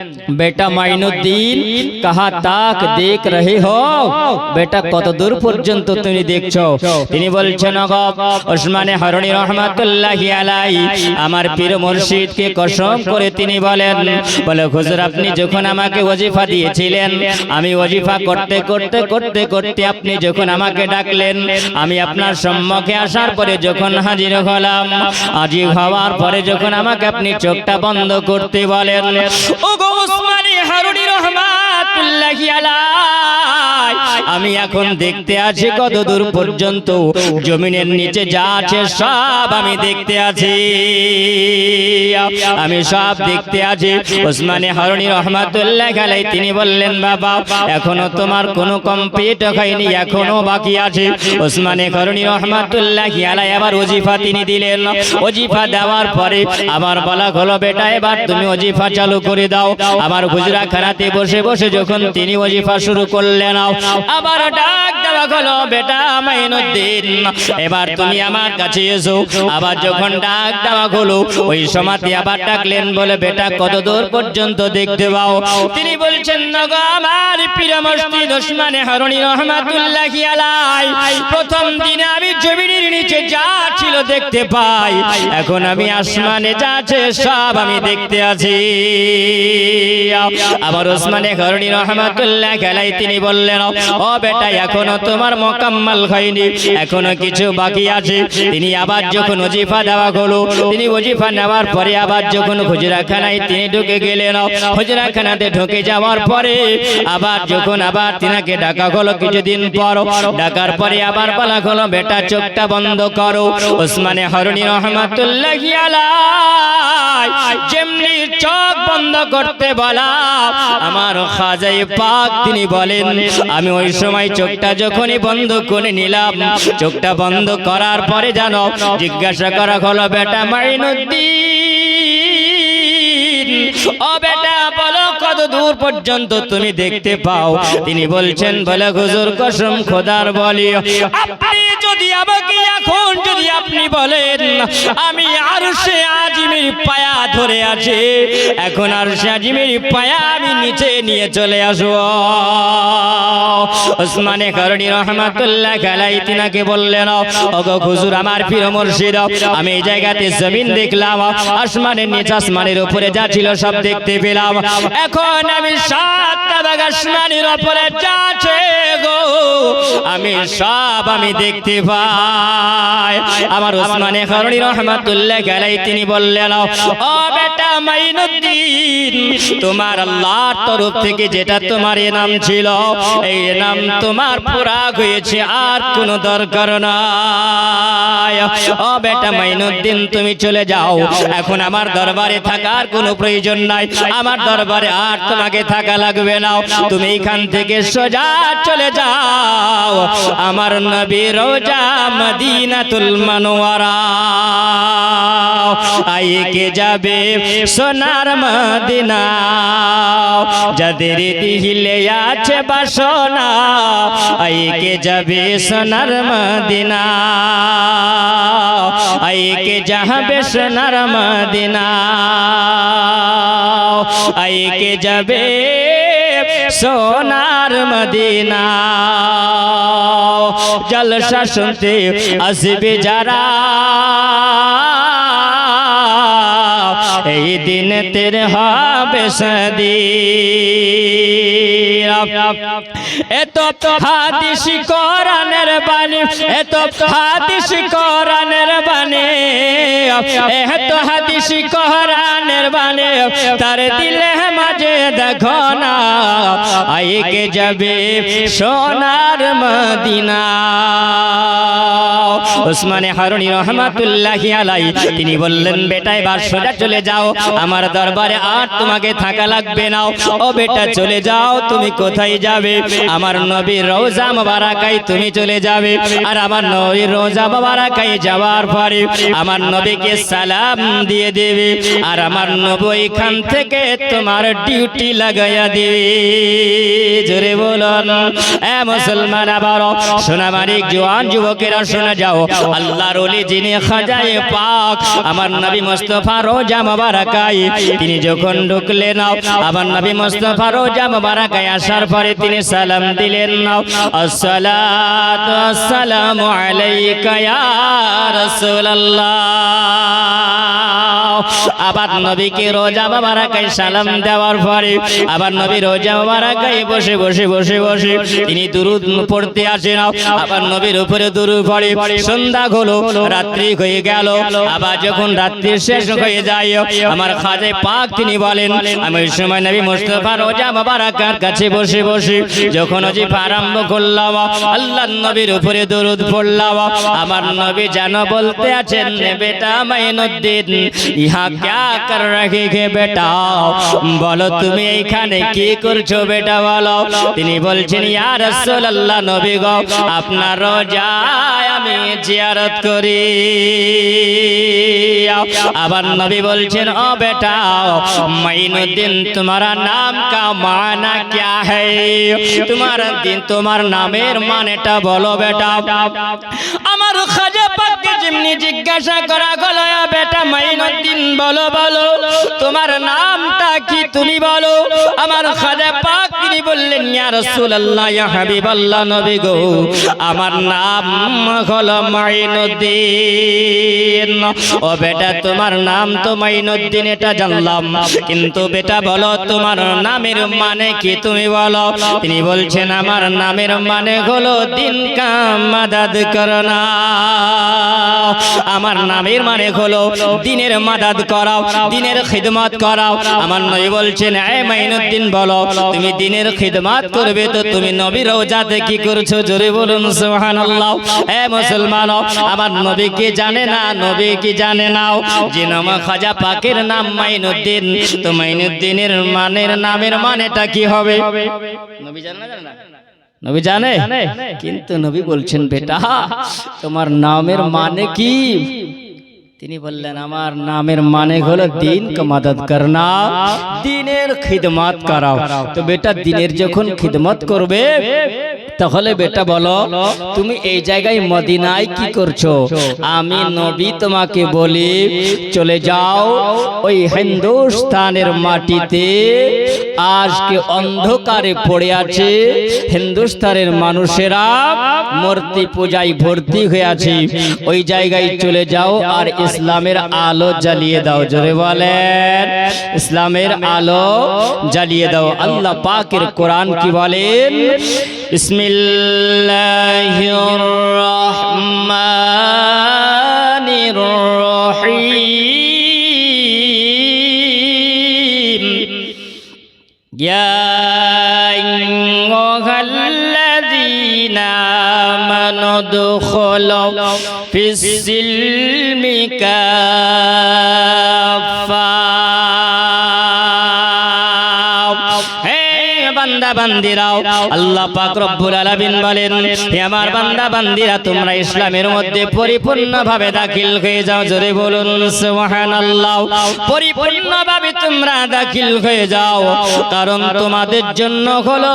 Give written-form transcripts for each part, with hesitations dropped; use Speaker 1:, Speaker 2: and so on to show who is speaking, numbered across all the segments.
Speaker 1: बेटा माइनुद्दीन कहा ताक देख रहे हो बेटा कत दूर पर्यন্ত তুমি দেখছো তিনি বলছেন ওসমানে হারুনি রহমাতুল্লাহি আলাইহি আমার পীর মুর্শিদকে কসম করে তিনি বলেন বলে হুজুর আপনি যখন আমাকে ওজিফা দিয়েছিলেন আমি ওজিফা করতে করতে করতে করতে আপনি যখন আমাকে ডাকলেন আমি আপনার সম্মুখে আসার পরে যখন হাজির হলাম হাজির হওয়ার পরে যখন আমাকে আপনি চোখটা বন্ধ করতে বলেন ওগো ওসমানে হারুনি রহমাতুল্লাহি আলাইহি আমি এখন দেখতে আছি কত দূর পর্যন্ত জমিনের নিচে যা আছে সব আমি দেখতে আছি আমি সব দেখতে আছি ওসমানে হারুনি রহমাতুল্লাহি আলাইহি তিনি বললেন বাবা এখনো তোমার কোনো কমপ্লিট হয়নি এখনো বাকি আছে ওসমানে হারুনি রহমাতুল্লাহি আলাইহি আবার ওজিফা তিনি দিলেন ওজিফা দেওয়ার পরে আবার বলা হলো বেটা এবার তুমি ওজিফা চালু করে দাও আমার হুজরাখানাতে বসে বসে যখন তিনি ওজিফা শুরু করলেন আবার ডাক দেওয়া হলো বেটা মাইনুদ্দিন এবার তুমি আমার কাছে এসো আবার যখন ডাক দেওয়া হলো ওই সময়তে আবার ডাকলেন বলে বেটা কত দূর পর্যন্ত দেখতে পাও তিনি বলছেন নগো আমার পীর মুর্শিদ ওসমানে হারুনি রহমাতুল্লাহি আলাইহি প্রথম দিনে আমি জমিনের নিচে যা ছিল দেখতে পাই এখন আমি আসমানে যা আছে সব আমি দেখতে আছি আবার ওসমানে হারুনি রহমাতুল্লাহি আলাইহি তিনি বললেন ও বেটা এখনো তোমার মোকাম্মল হয়নি এখনো কিছু বাকি আছে তিনি আবার যখন ওজিফা দেওয়া হলো তিনি ওজিফা নেওয়ার পরে আবার যখন হুজরাখানায় তিনি ঢুকে গেলেন হুজরাখানাতে ঢুকে যাওয়ার পরে আবার যখন আবার তিনাকে ডাকা হলো কিছুদিন পর ডাকার পরে আবার বলা হলো বেটা চোখটা বন্ধ করো ওসমানে হারুনি রহমাতুল্লাহি আলাইহি যেমনি চোখ বন্ধ করতে বলা আমার খাজায়ে পাক তিনি বলেন আমি ওই সময় চোখটা যখনই বন্ধ করে নিলাম চোখটা বন্ধ করার পরে জানো জিজ্ঞাসা করা হলো বেটা মাইনুদ্দিন ও বেটা বলো কত দূর পর্যন্ত তুমি দেখতে পাও তিনি বলছেন বলে হুজুর কসম খোদার বলি আপনি যদি আমাকে এখন যদি আপনি বলেন আমি আরশে আজিমের পায়া ধরে আছি এখন আরশে আজিমের পায়া আমি নিচে নিয়ে চলে আসব ওসমানে হারুনি রহমাতুল্লাহি আলাইহি তিনাকে বললেন ওগো হুজুর আমার পীর মুর্শিদ আমি এই জায়গাতে জমিন দেখলাম আসমানের নিচে আসমানের উপরে যা ছিল সব দেখতে পেলাম এখন আমি সাতটা ভাগ আসমানের উপরে যা আছে গো আমি সব আমি দেখতে পাই আমার ওসমানে হারুনি রহমাতুল্লাহি আলাইহি তিনি বললেন ও বেটা মাইনুদ্দিন তোমার আল্লাহর তরফ থেকে যেটা তোমার নাম ছিল এই নাম তোমার পুরা হয়েছে আর কোনো দরকার নাই ও বেটা মাইনুদ্দিন তুমি চলে যাও এখন আমার দরবারে থাকার কোনো প্রয়োজন নাই আমার দরবারে আর তোমাকে থাকা লাগবে না তুমি এখান থেকে সোজা চলে যাও আমার নবী রওজা মদিনাতুল মুনাওয়ারা আইকে যাবে সোনার মদিনা যাদের দিলে আছে বাসনা আইকে যাবে সোনার মদিনা আইকে যাবে সোনার মদিনা আইকে যাবে সোনার মদিনা জলসা শুনতে আসবে যারা এই দিন তেরে হবে সদি এত হাদিস কোরআনের বাণী এত হাদিস কোরআনের বাণী এত হাদিস কোরআনের বাণী তার দিলে মাঝে দেখো না আইকে যাবে সোনার মদিনা ওসমানে হারুনি রহমাতুল্লাহি আলাইহি তিনি বললেন বেটা এবার সোজা চলে যাও আমার দরবারে আর তোমাকে থাকা লাগবে না ও বেটা চলে যাও তুমি কোথায় যাবে আমার নবীর রওজা মুবারাকায় তুমি চলে যাবে আর আমার নবীর রওজা মুবারাকায় যাওয়ার পরে আমার নবীকে সালাম দিয়ে দেবে আর আমার নবী এখান থেকে তোমার ডিউটি লাগাইয়া দেবে জোরে বলুন এ মুসলমান আবার সোনামানিক জওয়ান যুবকেরা শোনা যাও আল্লাহর ওলি যিনি খাজায়ে পাক আমার নবী মুস্তাফা রওজা মুবারাকায় তিনি যখন ঢুকলেন আমার নবী মুস্তাফা রওজা মুবারাকায় আসার পরে তিনি সালাম দিলেন আসসালাতু আসসালামু আলাইকা ইয়া রাসূলুল্লাহ আবার নবীকে রওজা মুবারাকায় সালাম দেওয়ার পরে আবার নবী রওজা মুবারাকায় বসে বসে বসে বসে তিনি দুরূদ পড়তে আসেন আবার নবীর উপরে দুরূদ পড়ে সন্ধ্যা হলো রাত্রি হয়ে গেল আবার যখন রাত্রি শেষ হয়ে যায় আমার খাজা পাক তিনি বলেন আমি ওই সময় নবী মুস্তাফা রওজা মুবারাকার কাছে বসে বসে যখন ওজিফা আরম্ভ করলাম আল্লাহর নবীর উপরে দুরূদ পড়লাম আমার নবী যেন বলতে আছেন বেটা মাইনুদ্দিন ইহা क्या कर रहे হে বেটা বলো তুমি এইখানে কি করছো বেটা বলো তিনি বলছেন ইয়া রাসূলুল্লাহ নবী গো আপনার রওজায় আমি জিয়ারত করি আবার নবী বলছেন ও বেটা মাইনুদ্দিন তোমারা নাম কা মানা क्या है তোমার নামের মানেটা বলো বেটা আমার খাজা পাককে যেমনি জিজ্ঞাসা করা হলো বেটা মাইনুদ্দিন বলো বলো তোমার নামটা কি তুমি বলো আমার খাজা পাক তিনি বললেন ইয়া রাসূলুল্লাহ ইয়া হাবিবাল্লাহ নবী গো আমার নাম হলো মাইনুদ্দিন ও বেটা তোমার নাম তো মাইনুদ্দিন এটা জানলাম কিন্তু বেটা বলো তোমার নামের মানে কি তুমি বলো তিনি বলছেন আমার নামের মানে হলো দিন কা মাদাদ করনা আমার নামের মানে হলো দিনের মাদাদ করাও দিনের খিদমত করাও আমার নবী বলছেন এ মাইনুদ্দিন বলো তুমি দিনের খিদমত করবে তো তুমি নবীর রওজাতে কি করছো জোরে বলুন সুবহানাল্লাহ এ মুসলমান আমার নবী কি জানে না নবী কি জানে না যে নাম খাজা পাকের নাম মাইনুদ্দিন তো মাইনুদ্দিনের নামের মানেটা কি হবে নবী জানে না নবী জানে কিন্তু নবী বলছেন বেটা তোমার নামের মানে কি তিনি বললেন আমার নামের মানে হলো দিন কা মাদদ করনা দিনের খিদমত করাও তো বেটা দিনের যখন খিদমত করবে তাহলে বেটা বলো তুমি এই জায়গায় মদিনায় কি করছো আমি নবী তোমাকে বলি চলে যাও ওই হিন্দুস্তানের মাটিতে আজকে অন্ধকারে পড়ে আছে হিন্দুস্তানের মানুষেরা মূর্তি পূজায় ভর্তি হয়ে আছে ওই জায়গায় চলে যাও আর ইসলামের আলো জ্বালিয়ে দাও জোরে বলেন ইসলামের আলো জ্বালিয়ে দাও আল্লাহ পাকের কোরআন কি বলেন বিসমিল্লাহির রহমানির রহিম ইয়া আইয়ুহাল্লাযীনা আমানু দুখুলু ফিস-সিলমি কাফা বান্দা বান্দিরাও আল্লাহ পাক রব্বুল আলামিন বলেন হে আমার বান্দা বান্দিরা তোমরা ইসলামের মধ্যে পরিপূর্ণভাবে দাখিল হয়ে যাও জোরে বলুন সুবহানাল্লাহ পরিপূর্ণভাবে তোমরা দাখিল হয়ে যাও কারণ তোমাদের জন্য হলো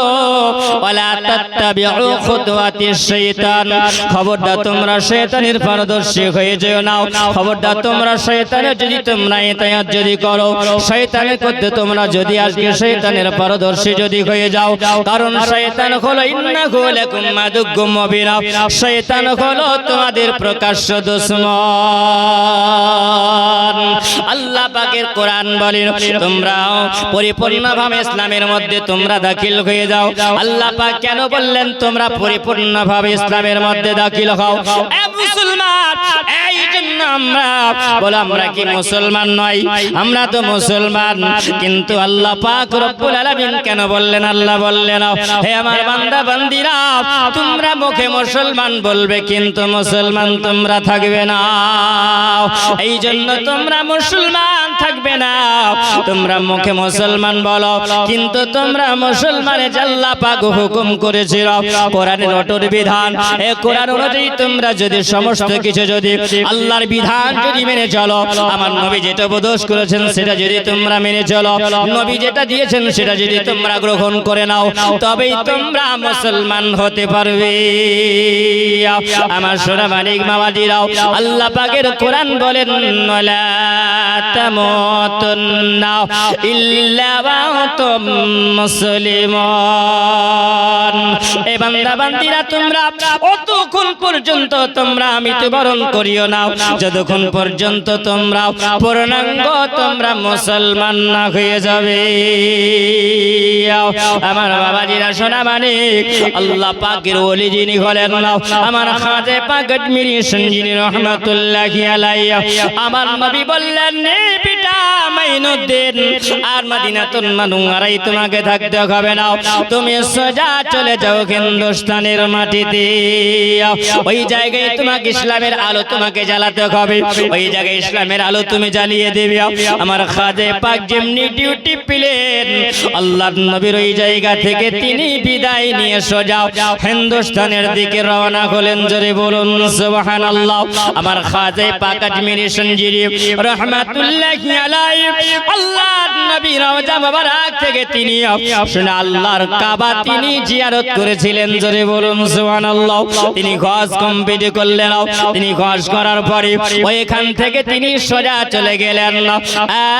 Speaker 1: ওয়ালা তাত্তাবিউ খুতুওয়াতিশ শাইতান খবরদার তোমরা শয়তানের পারদর্শী হয়ে যেও না খবরদার তোমরা শয়তানের যদি তোমরা ইতায়াত যদি করো শয়তানের করতে তোমরা যদি আজকে শয়তানের পারদর্শী যদি হয়ে যাও কারণ শয়তান হলো ইন্নাহু লাকুম আদুউম মুবিন শয়তান হলো তোমাদের প্রকাশ্য দুশমন আল্লাহ পাকের কোরআন বলেন তোমরা পরিপূর্ণভাবে ইসলামের মধ্যে তোমরা দাখিল হয়ে যাও আল্লাহ পাক কেন বললেন তোমরা পরিপূর্ণভাবে ইসলামের মধ্যে দাখিল হও মুসলমান, এই জন্য আমরা বলো আমরা কি মুসলমান নই? আমরা তো মুসলমান, কিন্তু আল্লাহ পাক রব্বুল আলামিন কেন বললেন? আল্লাহ বললেন হে আমার বান্দা বান্দিরা, তোমরা মুখে মুসলমান বলবে কিন্তু মুসলমান তোমরা থাকবে না। এই জন্য তোমরা মুসলমান থাকবে না, তোমরা মুখে মুসলমান বলো কিন্তু তোমরা মুসলমানে আল্লাহ পাক হুকুম করেছিল কোরআনের অটল বিধান, এই কোরআন অনুযায়ী তোমরা যদি সমস্ত কিছু যদি আল্লাহর বিধান যদি মেনে চলো, আমার নবী যেটা উপদেশ করেছেন সেটা যদি তোমরা মেনে চলো, নবী যেটা দিয়েছেন সেটা যদি তোমরা গ্রহণ করে নাও, তবেই তোমরা মুসলমান হতে পারবে। আমার সোনা মানিক বাবাজিরাও, আল্লাহ পাকের কোরআন বলেন ওয়ালা তামুতুন্না ইল্লা ওয়া আনতুম মুসলিমুন। এ বান্দা বান্দিরা, তোমরা অতক্ষণ পর্যন্ত তোমরা মৃত্যুবরণ করিও না যতক্ষণ পর্যন্ত তোমরা পূর্ণাঙ্গ তোমরা মুসলমান না হয়ে যাবে। আমার বাবাজিরা সোনা মানিক, আল্লাহ পাকের ওলি যিনি হলেন আমার খাজা পাক আজমিরি সঞ্জিনী রহমাতুল্লাহি আলাইহি, আমার নবী বললেন নে পিতা মাইনুদ্দিন আর মদিনাতুল মুনাওয়ারায় তোমাকে থাকতে হবে না, তুমি সোজা চলে যাও হিন্দুস্তানের মাটিতে। ওই জায়গায় তোমাকে ইসলামের আলো তোমাকে জ্বালাতে হবে, ওই জায়গায় ইসলামের আলো তুমি জ্বালিয়ে দেবে। আমার খাজা পাক যেমনি ডিউটি পেলেন, আল্লাহর নবীর ওই জায়গা থেকে তিনি বিদায় নিয়ে সোজা হিন্দুস্তানের দিকে রওনা হলেন। জোরে বলুন সুবহানাল্লাহ। আমার খাজা পাক আজমিরি সঞ্জিরি রহমাতুল্লাহি আলাইহি, আল্লাহর নবী রওজা মুবারক থেকে তিনি শুনে আল্লাহর কাবা তিনি জিয়ারত করেছিলেন। জোরে বলুন সুবহানাল্লাহ। তিনি হজ কমপ্লিট করলেন, তিনি হজ করার পরে ওইখান থেকে তিনি সোজা চলে গেলেন,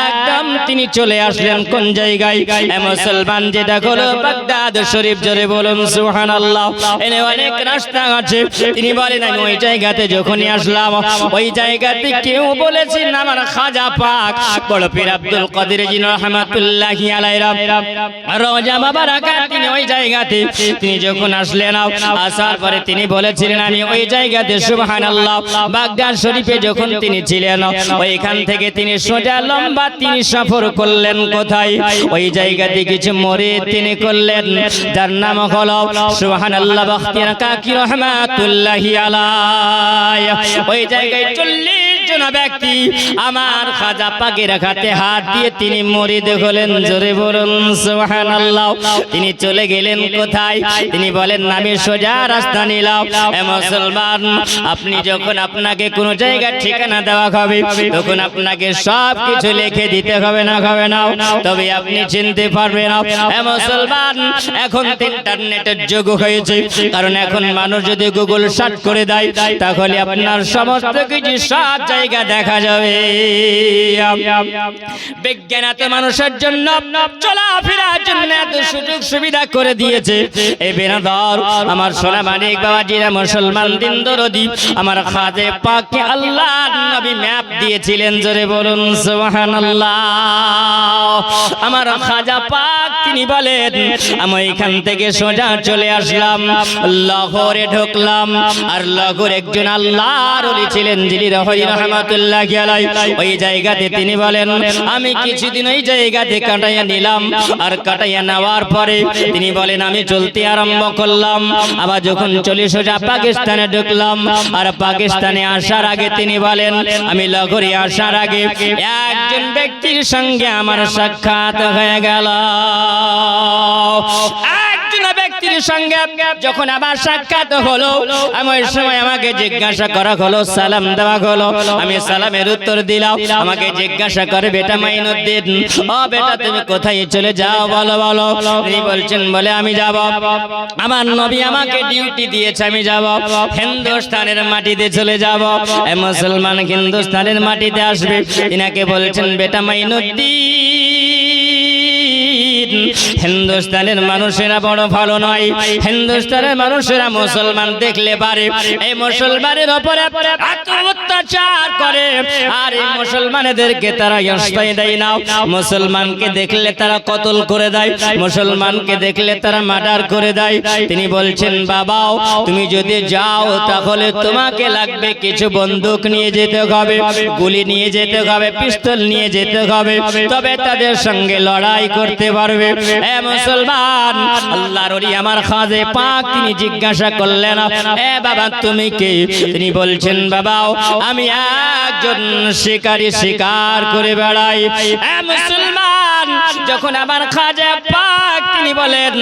Speaker 1: একদম তিনি চলে আসলেন কোন জায়গায়? মুসলমান যেটা হলো বাগদাদ শরীফ। জোরে বলুন সুবহানাল্লাহ। এনে অনেক রাস্তা আছে, তিনি বলেন আমি ওই জায়গাতে যখনই আসলাম ওই জায়গাতে কেউ বলেছেন আমার খাজা পাক বড় পীর আব্দুল কাদের জিলানী রহমাতুল্লাহি আলাইহি রওজা মুবারক, তিনি ওই জায়গাতে তিনি যখন আসলেন, আসার পরে তিনি বলেছিলেন আমি ওই জায়গাতে সুবহানাল্লাহ বাগদাদ শরীফে যখন তিনি ছিলেন ওইখান থেকে তিনি সোজা লম্বা তিনি সফর করলেন কোথায়? ওই জায়গাতে কিছু মুরিদ তিনি করলেন, যার নাম হলো সুবহানাল্লাহ বখতিয়ার কাকি রহমাতুল্লাহি আলাইহি। ওই জায়গায় 40 জন ব্যক্তি আমার খাজা পাকের হাতে হাত দিয়ে তিনি মুরিদ হলেন। জোরে বলুন সুবহানাল্লাহ। তিনি চলে গেলেন কোথায়? তিনি বলেন আমি সোজা রাস্তা নিলাম। এ মুসলমান, আপনি যখন আপনাকে কোন জায়গা ঠিকানা দেওয়া হবে তখন আপনাকে সব কিছু লিখে দিতে হবে না, হবে না, তবে আপনি চিনতে পারবেন। এ মুসলমান, এখন ইন্টারনেটের যুগ হয়েছে, কারণ এখন মানুষ যদি গুগল সার্চ করে দেয় তাহলে আপনার সমস্ত কিছু সব জায়গা দেখা যাবে। বিজ্ঞান এত মানুষের জন্য চলাফেরার জন্য এত সুযোগ সুবিধা করে দিয়েছে। এই বেনাদর আমার সোনা মানিক বাবাজিরা, মুসলমান দিন দরদি আমার খাজা পাককে আল্লাহর নবী ম্যাপ দিয়েছিলেন। জোরে বলুন সুবহানাল্লাহ। আমার খাজা পাক তিনি বলেন আমি এখান থেকে সোজা চলে আসলাম, লাহোরে ঢুকলাম, আর লাহোর একজন আল্লাহর ওলি ছিলেন যিনি রহমাতুল্লাহি আলাইহি। ওই জায়গাতে তিনি বলেন আমি কিছুদিন ওই জায়গাতে কাটাইয়া নিলাম, আর কাটাইয়া নেওয়ার পরে তিনি বলেন আমি চলতে আরম্ভ করলাম। আবার যখন চলে সোজা পাকিস্তানে ঢুকলাম, আর পাকিস্তানে আসার আগে তিনি বলেন আমি লাহোরে আসার আগে একজন ব্যক্তির সঙ্গে আমার সাক্ষাৎ হয়ে গেল। একজন ব্যক্তির সঙ্গে যখন আমার সাক্ষাৎ হলো, আমার সময় আমাকে জিজ্ঞাসা করা হলো, সালাম দেওয়া হলো, আমি সালামের উত্তর দিলাম। আমাকে জিজ্ঞাসা করে বেটা মাইনুদ্দিন, ও বেটা তুমি কোথায় চলে যাও বলো বলো। তিনি বলছেন বলে আমি যাব, আমার নবী আমাকে ডিউটি দিয়েছে, আমি যাব হিন্দুস্তানের মাটিতে চলে যাব। এই মুসলমান হিন্দুস্তানের মাটিতে আসবে, ইনাকে বলছেন বেটা মাইনুদ্দিন হিন্দুস্তানের মানুষেরা বড় ভালো নয়। হিন্দুস্তানের মানুষেরা মুসলমান দেখলে পারে এই মুসলমানের উপরে এত অত্যাচার করে, আর এই মুসলমানদেরকে তারা আশ্রয় দেয় না। মুসলমানকে দেখলে তারা কতল করে দেয়, মুসলমানকে দেখলে তারা মার্ডার করে দেয়। তিনি বলছেন, বাবাও তুমি যদি যাও তাহলে তোমাকে লাগবে কিছু বন্দুক নিয়ে যেতে হবে, গুলি নিয়ে যেতে হবে, পিস্তল নিয়ে যেতে হবে, তবে তাদের সঙ্গে লড়াই করতে পারবে। এ মুসলমান, আল্লাহর ওলি আমার খাজে পাক তিনি জিজ্ঞাসা করলেন, এ বাবা তুমি কে? তিনি বলছেন, বাবাও আমি একজন শিকারী, শিকার করে বেড়াই। এ মুসলমান, যখন আমার খাজা পাক তিনি বলেন,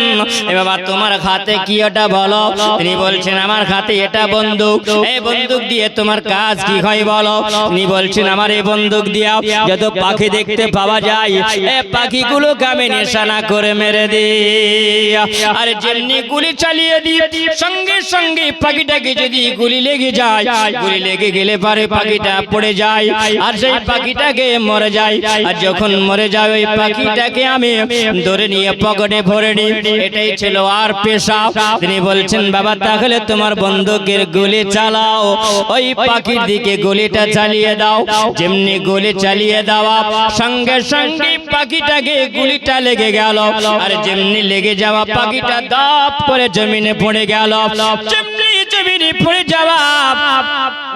Speaker 1: এ বাবা তোমার হাতে কি ওটা বলো? তিনি বলছেন, আমার হাতে এটা বন্দুক। এই বন্দুক দিয়ে তোমার কাজ কি হয় বলো? তিনি বলছেন, আমার এই বন্দুক দিয়া যত পাখি দেখতে পাওয়া যায় এই পাখিগুলোকে আমি নিশানা করে মেরে দিই, আর যেমনি গুলি চালিয়ে দিই সঙ্গে সঙ্গে পাখিটাকে যদি গুলি লেগে যায়, গুলি লেগে গেলে পরে পাখিটা পড়ে যায় আর সেই পাখিটাকে মরে যায়। আর যখন মরে যায় ওই পাখিটাকে আমি ধরে নিয়ে পকেটে ভরে নিই। এটাই ছিল আর পেশা। তিনি বলছেন, বাবা তাহলে তোমার বন্দুকের গুলি চালাও, ওই পাখির দিকে গুলিটা চালিয়ে দাও। যেমনি গুলি চালিয়ে দেওয়া সঙ্গে সঙ্গে পাখিটাকে গুলিটা লেগে গেল, আর যেমনি লেগে যাওয়া পাখিটা দাপ করে জমিনে পড়ে গেল। যেমনি জমিনে পড়ে যাওয়া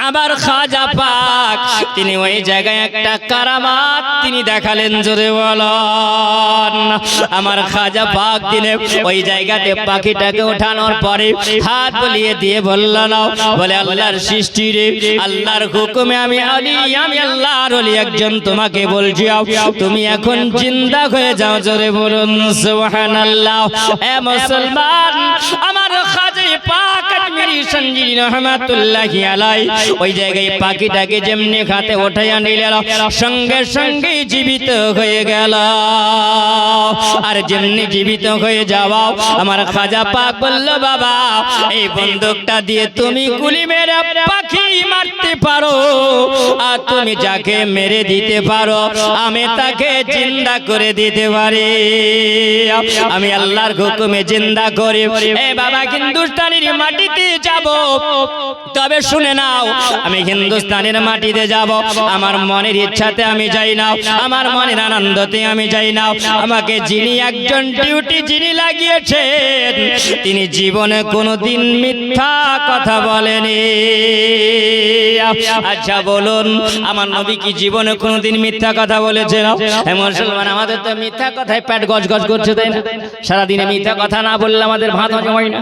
Speaker 1: আবার খাজা পাক তিনি ওই জায়গায় একটা কারামাত তিনি দেখালেন। জোরে বলেন, আমার খাজা পাক তিনি ওই জায়গাতে পাখিটাকে ওঠানোর পরে হাত বলিয়ে দিয়ে বললেন, বলে আল্লাহর সৃষ্টি রে, আল্লাহর হুকুমে আমি আলী, আমি আল্লাহর ওলি একজন তোমাকে বলছি, তুমি এখন জিন্দা হয়ে যাও। জোরে বলুন সুবহানাল্লাহ। এ মুসলমান, আমার খাজা পাক আজমিরি সঞ্জিরি রহমাতুল্লাহি আলাইহি ওই জায়গায় পাখিটাকে যেমনি হাতে ওঠাইয়া নিলেন সঙ্গে সঙ্গে জীবিত হয়ে গেল। আর যেমনি জীবিত হয়ে যাওয়া আমার খাজা পাক বলল, বাবা এই বন্দুকটা দিয়ে তুমি গুলি মেরে পাখি মারতে পারো, আর তুমি যাকে মেরে দিতে পারো আমি তাকে জিন্দা করে দিতে পারি। আমি আল্লাহর হুকুমে জিন্দা করে এ বাবা হিন্দুস্তানের মাটিতে যাব। তবে শুনে নাও, আমি হিন্দুস্তানের মাটিতে যাব আমার মনের ইচ্ছাতে আমি যাই না, আমার মনের আনন্দতে আমি যাই না। আমাকে যিনি একজন ডিউটি যিনি লাগিয়েছেন তিনি জীবনে কোনোদিন মিথ্যা কথা বলেনি। আচ্ছা বলুন, আমার নবী কি জীবনে কোনোদিন মিথ্যা কথা বলেছে? মুসলমান, আমাদের তো মিথ্যা কথায় পেট গজ গজ করছে, তাই না? সারাদিনে মিথ্যা কথা না বললে আমাদের ভাত হজম হয় না,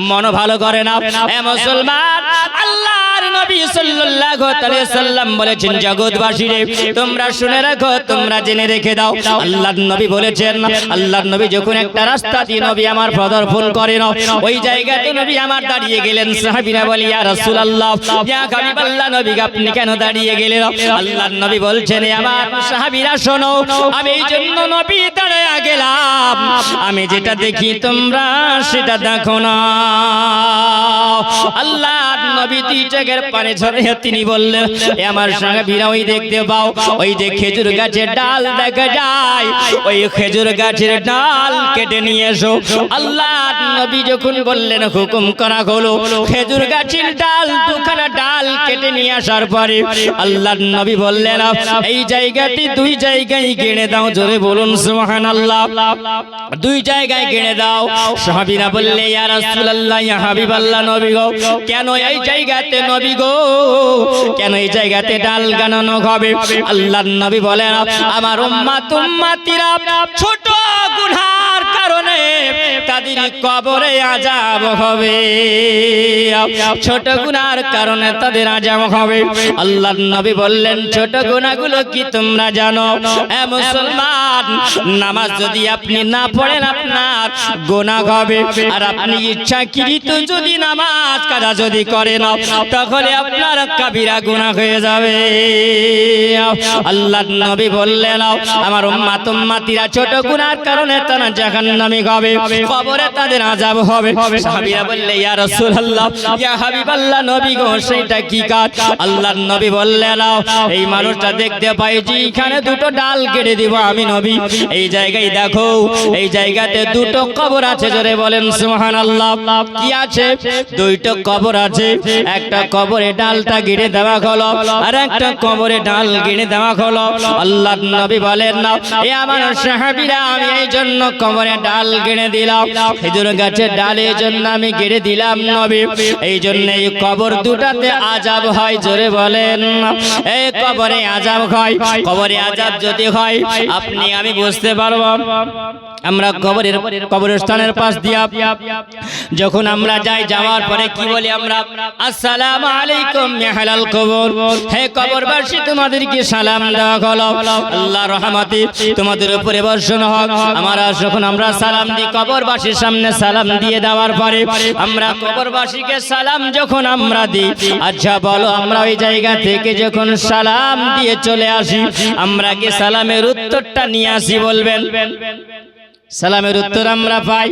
Speaker 1: মন ভালো করে না। এ মুসলমান, আল্লাহর নবী সাল্লাল্লাহু আলাইহি সাল্লাম বলেছেন, জগৎবাসীরে তোমরা শুনে রাখো, তোমরা জেনে রেখে দাও। আল্লাহর নবী বলেছেন, আল্লাহর নবী যখন একটা রাস্তা দিয়ে নবী আমার পদার্পণ করেন ওই জায়গাতে নবী আমার দাঁড়িয়ে গেলেন। সাহাবীরা বলে, ইয়া রাসূলুল্লাহ, ইয়া হাবিবাল্লাহ, নবী আপনি কেন দাঁড়িয়ে গেলেন? আল্লাহর নবী বলছেন, আমার সাহাবীরা শোনো, আমি এই জন্য নবী দাঁড়িয়ে গেলাম, আমি যেটা দেখি তোমরা সেটা দেখো না। আল্লাহর নবী দুই চোখের পানি ঝরিয়ে তিনি বললেন, এ আমার সাহাবীরা ওই দেখতে পাও, ওই যে খেজুর গাছের ডাল দেখা যায়, ওই খেজুর গাছের ডাল কেটে নিয়ে এসো। আল্লাহর নবী যখন বললেন, হুকুম করা হলো খেজুর গাছের ডাল, দুখানা ডাল কেটে নিয়ে আসার পরে আল্লাহর নবী বললেন, এই জায়গাটি দুই জায়গায় গেড়ে দাও। জোরে বলুন সুবহানাল্লাহ। দুই জায়গায় গেড়ে দাও। সাহাবীরা বললে, ইয়া রাসূলুল্লাহ, ইয়া হাবিবাল্লাহ, নবী গো কেন এই জায়গাতে, নবী গো কেন এই জায়গাতে ডাল গানানো হবে? আল্লাহর নবী বলেন, আমার উম্মত উম্মতিরা ছোট গুনার কারণে তাদের কবরে আযাব হবে, ছোট গুনার কারণে তাদের আযাব হবে। আল্লাহর নবী বললেন, ছোট গুনাহগুলো কি তোমরা জানো? এ মুসলমান, নামাজ যদি আপনি না পড়েন আপনার গুনাহ হবে, আর আপনি ইচ্ছাকৃত যদি নামাজ কাজা যদি করেন তাহলে আপনার কাবিরা গুনাহ হয়ে যাবে। আল্লাহর নবী বললেন, আমার উম্মত উম্মতিরা ছোট গুনার কারণে তারা জাহান্নামী হবে, কবরে তাদের আযাব হবে। সাহাবীরা বললে ইয়া রাসূলুল্লাহ ইয়া হাবিবাল্লাহ নবী গো সেটা কি কাজ? আল্লাহর নবী বললেন এই মানুষটা দেখতে পাই যে এখানে দুটো ডাল কেটে দিব আমি নবী। এই জায়গায় দেখো এই জায়গাতে দুটো কবর আছে, জোরে বলেন সুবহানাল্লাহ। কি আছে? দুইটা কবর আছে। একটা কবরে ডালটা গেড়ে দেওয়া হলো আর একটা কবরে ডাল গেড়ে দেওয়া হলো। আল্লাহর নবী বলেন না এ আমার সাহাবীরা আমি এই জন্য কবরে ডাল গেড়ে দিলাম, খেজুর গাছের ডাল এই জন্য আমি গেড়ে দিলাম নবী, এই জন্য এই কবর দুটাতে আযাব হয়, জোরে বলেন এই কবরে আযাব হয়। কবরে আযাব যদি হয় আপনি আমি বুঝতে পারবো। আমরা কবরস্থানের পাশ দিয়া যখন আমরা যাই, যাওয়ার পরে কি বলি আমরা? আসসালামু আলাইকুম ইয়া আহলাল কবর, হে কবরবাসী তোমাদেরকে সালাম দেওয়া হলো, আল্লাহর রহমতে তোমাদের উপরে বর্ষণ হোক। যখন আমরা সালাম দিই কবরবাসীর সামনে, সালাম দিয়ে দেওয়ার পরে আমরা কবরবাসীকে সালাম যখন আমরা দিই, আচ্ছা বলো আমরা ওই জায়গা থেকে যখন সালাম দিয়ে চলে আসি আমরা কি সালামের উত্তরটা নিয়ে আসি? বলবেন সালামের উত্তর আমরা পাই?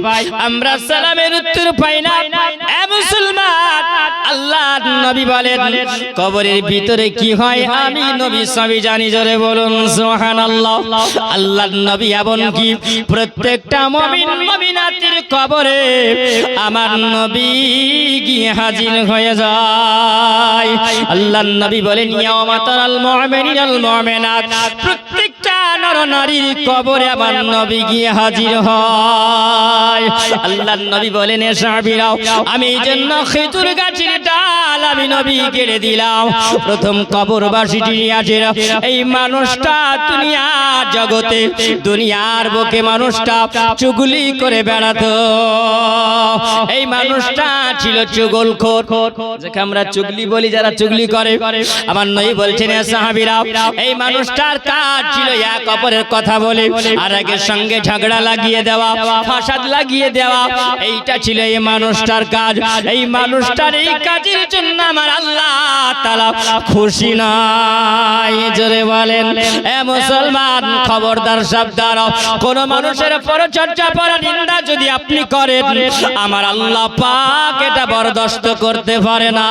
Speaker 1: আমরা সালামের উত্তর পাই না। এ মুসলমান, আল্লাহর নবী বলেন কবরের ভিতরে কি হয় আমি নবী সবই জানি, জোরে বলুন সুবহানাল্লাহ। আল্লাহর নবী এমনকি প্রত্যেকটা মুমিন মুমিনাতের কবরে আমার নবী গিয়ে হাজির হয়ে যায়। আল্লাহর নবী বলেন ইয়াওমা তারাল মুমিনিনাল মুমিনাত, প্রত্যেকটা নর নারীর কবরে আমার নবী গিয়ে হাজির হয়। আল্লাহর নবী বলেন এ সাহাবীরাও আমি এই জন্য খেজুর গাছের ডাল আমি নবী কেটে দিলাম। প্রথম কবরবাসীটি আছে এই মানুষটা দুনিয়ার জগতে দুনিয়ার বুকে মানুষটা চুগলি করে বেড়াতো। এই মানুষটা ছিল চুগলখোর, যাকে আমরা চুগলি বলি, যারা চুগলি করে। আমার নবী বলছেন এ সাহাবীরা এই মানুষটার কাজ ছিল এক অপরের কথা বলে আর একের সঙ্গে ঝগড়া লাগিয়ে দেওয়া, ফাসাদ লাগিয়ে দেওয়া, এইটা ছিল এই মানুষটার কাজ। এই মানুষটার এই কাজের জন্য আমার আল্লাহ তাআলা খুশি নয়, জোরে বলেন এ মুসলমান খবরদার সাবধান। কোন মানুষের পরচর্চা পরনিন্দা যদি আপনি করেন আমার আল্লাহ পাক এটা বরদাস্ত করতে পারে না।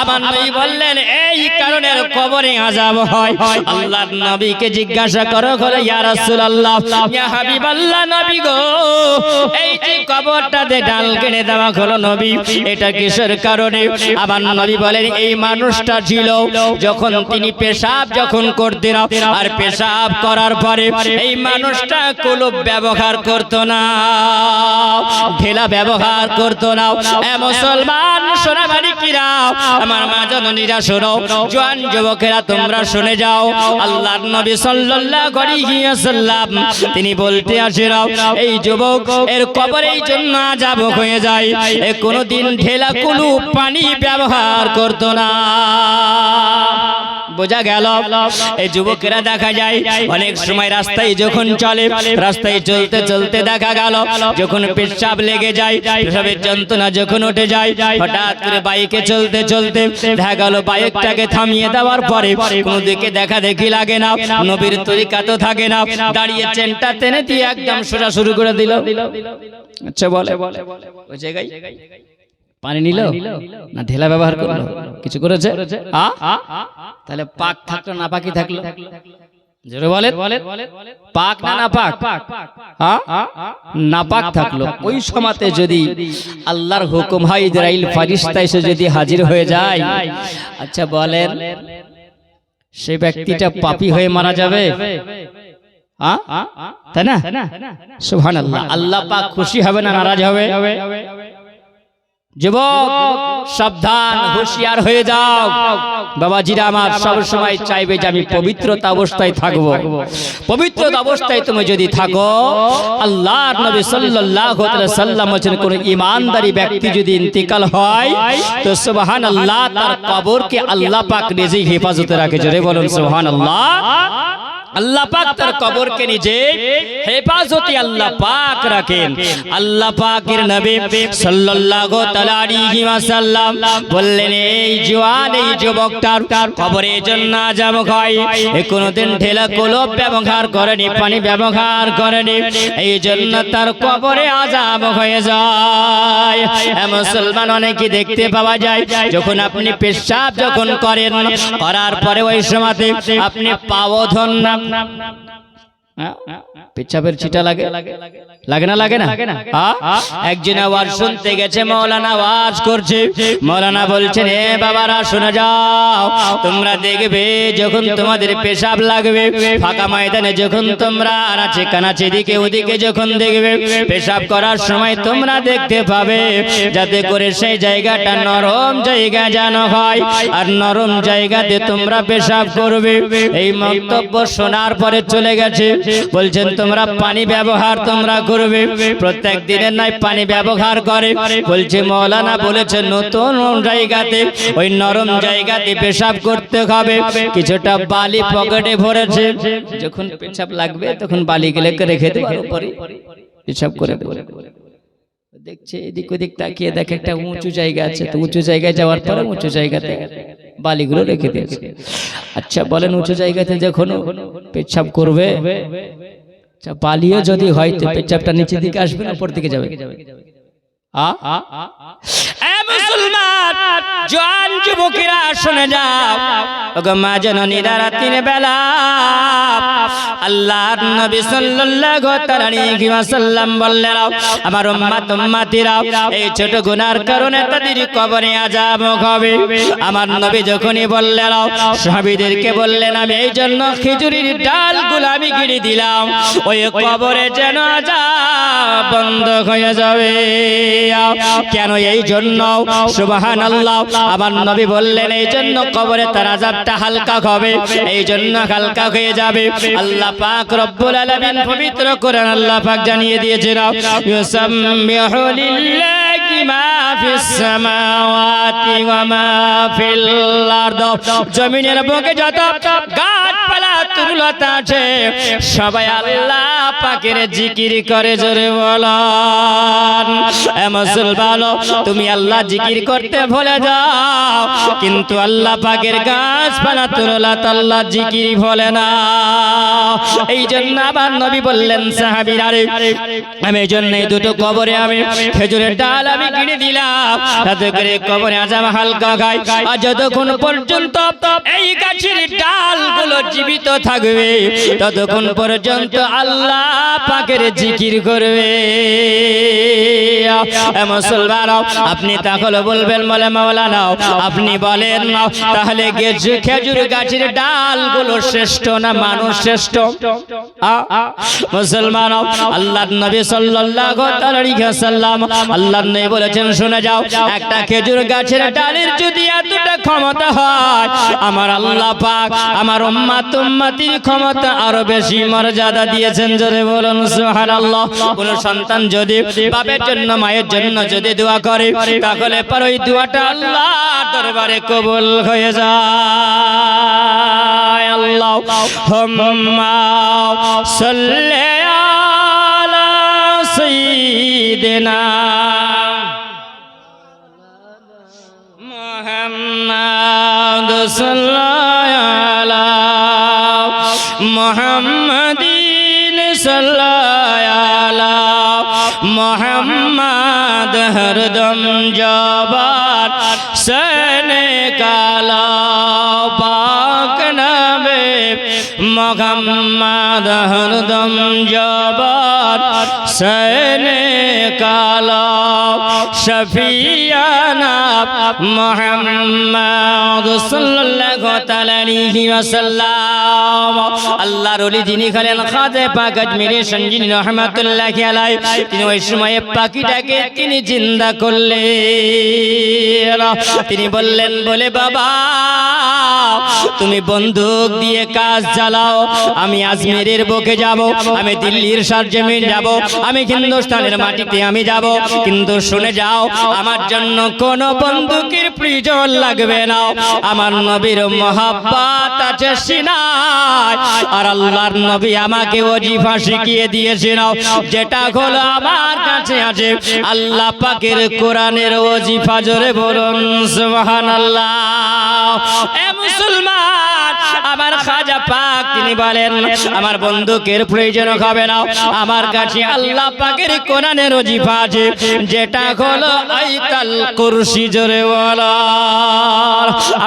Speaker 1: আমার নবী বললেন এই কারণে কবরে আযাব হয়। আল্লাহর নবীকে জিজ্ঞাসা করো ইয়া রাসূলুল্লাহ ইয়া হাবিবাল্লাহ নবী গো এই যে কবরটাতে ডাল কেটে দেওয়া হলো নবী এটা কিসের কারণে? আমার নবী বলেন এই মানুষটা ছিল যখন তিনি পেশাব যখন করতেন আর পেশাব করার পরে এই মানুষটা কলব ব্যবহার করত না, ঢেলা ব্যবহার করত না। এ মুসলমান সোনামানিকিরা আমার মা জননীরা শোনো, জওয়ান যুবকেরা তোমরা শুনে যাও। আল্লাহর নবী সাল্লাল্লাহু আলাইহি ওয়াসাল্লাম তিনি বলতে আসেন এই যুবক এর কবর এই জন্য আযাব হয়ে যায় এ কোনোদিন ঢেলা কুলু পানি ব্যবহার করত না। বোঝা গেল? এই যুবকেরা দেখা যায় অনেক সময় রাস্তায় যখন চলে, রাস্তায় চলতে চলতে দেখা গেল যখন পেশাব লেগে যায়, পেশাবের যন্ত্রণা যখন উঠে যায়, হঠাৎ করে বাইকে চলতে চলতে দেখা গেল বাইকটাকে থামিয়ে দেওয়ার পরে কোনো দিকে দেখা দেখি লাগে না, নবীর তরিকা তো থাকে না, দাঁড়িয়ে চেনটা টেনে দিয়ে একদম সোজা শুরু করে দিল। আচ্ছা বলে ওই জায়গায় পানি নিল না ঢেলা ব্যবহার করলো, কিছু করেছে? তাহলে পাক থাকলো না পাকি থাকলো? জোরে বলেন পাক না নাপাক? নাপাক থাকলো। ওই সময়তে যদি আল্লাহর হুকুম হয় ইসরাইল ফেরেশতা এসে যদি হাজির হয়ে যায়, আচ্ছা বলেন সেই ব্যক্তিটা পাপী হয়ে মারা যাবে? তাই না? সুবহানাল্লাহ। আল্লাহ পাক খুশি হবে না নারাজ হবে? যুবক সাবধান, হুঁশিয়ার হয়ে যাও। বাবাজিরা আমার সব সময় চাইবে যে আমি পবিত্রতা অবস্থায় থাকবো। পবিত্রতা অবস্থায় তুমি যদি থাকো, আল্লাহর নবী সাল্লাল্লাহু আলাইহি ওয়াসাল্লাম বলেন কোন ঈমানদারি ব্যক্তি যদি ইন্তেকাল হয় তো সুবহানাল্লাহ তার কবরকে আল্লাহ পাক নিজেই হেফাজতে রাখে। জোরে বলুন সুবহানাল্লাহ। আল্লাহ পাক তার কবরকে নিজে হেফাজতে আল্লাহ পাক রাখেন। আল্লাহ পাকের নবী সাল্লাল্লাহু তাআলা আলাইহি ওয়াসাল্লাম বললেন, এই জওয়ান, এই যুবকটার কবরে জন্য আযাব হয়, কোনদিন ঢেলা কলব ব্যবহার করেনি, পানি ব্যবহার করেনি, এই জন্য তার কবরে আযাব হয়ে যায়। মুসলমান অনেকে দেখতে পাওয়া যায়, যখন আপনি পেশাব যখন করেন, করার পরে ওই সময়তে আপনি পাও ধন না, পেচ্ছাপের ছিটা লাগে, লাগে না লাগে না? একজন আওয়াজ শুনতে গেছে, মাওলানা আওয়াজ করছে, মাওলানা বলছেন, এ বাবারা শুনে যাও, তোমরা দেখবে যখন তোমাদের পেশাব লাগবে, ফাঁকা ময়দানে যখন তোমরা আনাচে কানাচে দিকে ওদিকে যখন দেখবে, পেশাব করার সময় তোমরা দেখতে পাবে, যাতে করে সেই জায়গাটা নরম জায়গা যেন হয়, আর নরম জায়গাতে তোমরা পেশাব করবে। এই মন্তব্য শোনার পরে চলে গেছে, বলছেন তোমরা পানি ব্যবহার তোমরা করবে, প্রত্যেক দিনের নাই পানি ব্যবহার করে। বলছে মাওলানা বলেছে নতুন জায়গাতে, ওই নরম জায়গাতে পেশাব করতে হবে, কিছুটা বালি পকেটে ভরেছে, যখন পেশাব লাগবে তখন বালি গেলে রেখে দেবে, পরে পেশাব করে দেবে। দেখছে এদিক ওদিক তাকিয়ে দেখে একটা উঁচু জায়গা আছে, তো উঁচু জায়গায় যাওয়ার পরে উঁচু জায়গাতে বালিগুলো রেখে দিয়েছে। আচ্ছা বলেন, উঁচু জায়গাতে যখন পেশাব করবে, বালিও যদি হয় তো পেশাবটা নিচের দিকে আসবে না উপর দিকে যাবে? মুসলমান জওয়ান যুবকেরা শুনে যাও, ওগো মা জননীরা, রাতের বেলা আল্লাহর নবী সাল্লাল্লাহু আলাইহি ওয়াসাল্লাম বললেন, আমার উম্মতিরা এই ছোট গুনার কারণে তাদের কবরে আযাব হবে। আমার নবী যখনই বললেন, সাহাবীদেরকে বললেন, আমি এই জন্য খেজুরের ডালগুলো আমি গিরে দিলাম, ওই কবরে যেন আযাব বন্ধ হয়ে যাবে। কেন? এই জন্য সুবহানাল্লাহ, আমার নবী বললেন এই জন্য কবরে তার আযাবটা হালকা হবে, এই জন্য হালকা হয়ে যাবে। আল্লাহ পাক রব্বুল আলামিন পবিত্র কোরআন আল্লাহ পাক জানিয়ে দিয়েছেন, ইউসাম্মিহু লিল্লাহি মা ফিস সামাওয়াতি ওয়া মা ফিল আরদ, জমিনের বুকে যত গাছপালা তরুলতা আছে সবাই আল্লাহ পাকের জিকির করে, জোরে বলেন। এ মুসলমান, তুমি আল্লাহ জিকির করতে ভুলে যাও, কিন্তু আল্লাহ পাকের গাছপালা তরুলতা আল্লাহ জিকির ভুলে না। এই জন্য আবার নবী বললেন, সাহাবীরা আমি এই জন্য এই দুটো কবরে আমি খেজুরের ডাল আমি কিনে দিলাম, তাতে করে কবরে আযাব হালকা খায়। আর যতক্ষণ পর্যন্ত এই গাছের ডালগুলো জীবিত থাকবে, ততক্ষণ পর্যন্ত আল্লাহ পাকের জিকির করবে। মুসলমান, আপনি তাহলে বলবেন, বলে মাওলানা আপনি বলেন তাহলে খেজুর গাছের ডালগুলো শ্রেষ্ঠ না মানুষ শ্রেষ্ঠ? মুসলমান, আল্লাহর নবী সাল্লাল্লাহু আলাইহি ওয়াসাল্লাম আল্লাহর নবী বলেছেন, শুনে যাও, একটা খেজুর গাছের ডালের যদি এতটা ক্ষমতা হয়, আমার আল্লাহ পাক আমার উম্মতির ক্ষমতা আরো বেশি মর্যাদা দিয়েছেন, জোরে বলুন সুবহানাল্লাহ। কোন সন্তান যদি বাবার জন্য মায়ের জন্য যদি দোয়া করে, তাহলে পর ওই দোয়াটা আল্লাহর দরবারে কবুল হয়ে যায়। আল্লাহুম্মা সাল্লি আলা সাইয়্যিদিনা মুহাম্মাদ সাল্লাল্লাহু আলা মুহাম্মাদিন সাল্লাল্লাহু আলা মুহাম্মাদ হরদম জবান সনে কালা পাক নবে মুহাম্মাদ হরদম জবান সনে কালা শফিয়ানা মুহাম্মাদ সাল্লাল্লাহু আলাইহি ওয়াসাল্লাম। আল্লাহর ওলি যিনি হলেন খাজা পাক আজমিরি সঞ্জিনী রহমাতুল্লাহি আলাইহি, তিনি ওই সময়ে পাখিটাকে তিনি জিন্দা করলেন। তিনি বললেন, বলে বাবা তুমি বন্দুক দিয়ে কাজ চালাও, আমি আজমিরের বুকে যাব, আমি দিল্লির সরজমিন যাব, আমি হিন্দুস্তানের মাটিতে আমি যাব, কিন্তু শুনে যাও আমার জন্য কোন বন্দুকের প্রয়োজন লাগবে না, আমার নবীর মহব্বত আছে সিনায় নাই। আর আল্লাহর নবী আমাকে ওজিফা শিখিয়ে দিয়েছেন, যেটা হলো আমার কাছে আছে আল্লাহ পাকের কোরআনের ওজিফা। জোরে বলুন সুবহানাল্লাহ। এ মুসলমান, আমার খাজা পাক তিনি বলেন আমার বন্দুকের প্রয়োজন হবে না, আমার কাছে আল্লাহ পাকের কোরআনের ওজিফা আছে, যেটা হলো আয়াতুল কুরসি। জোরে বলো,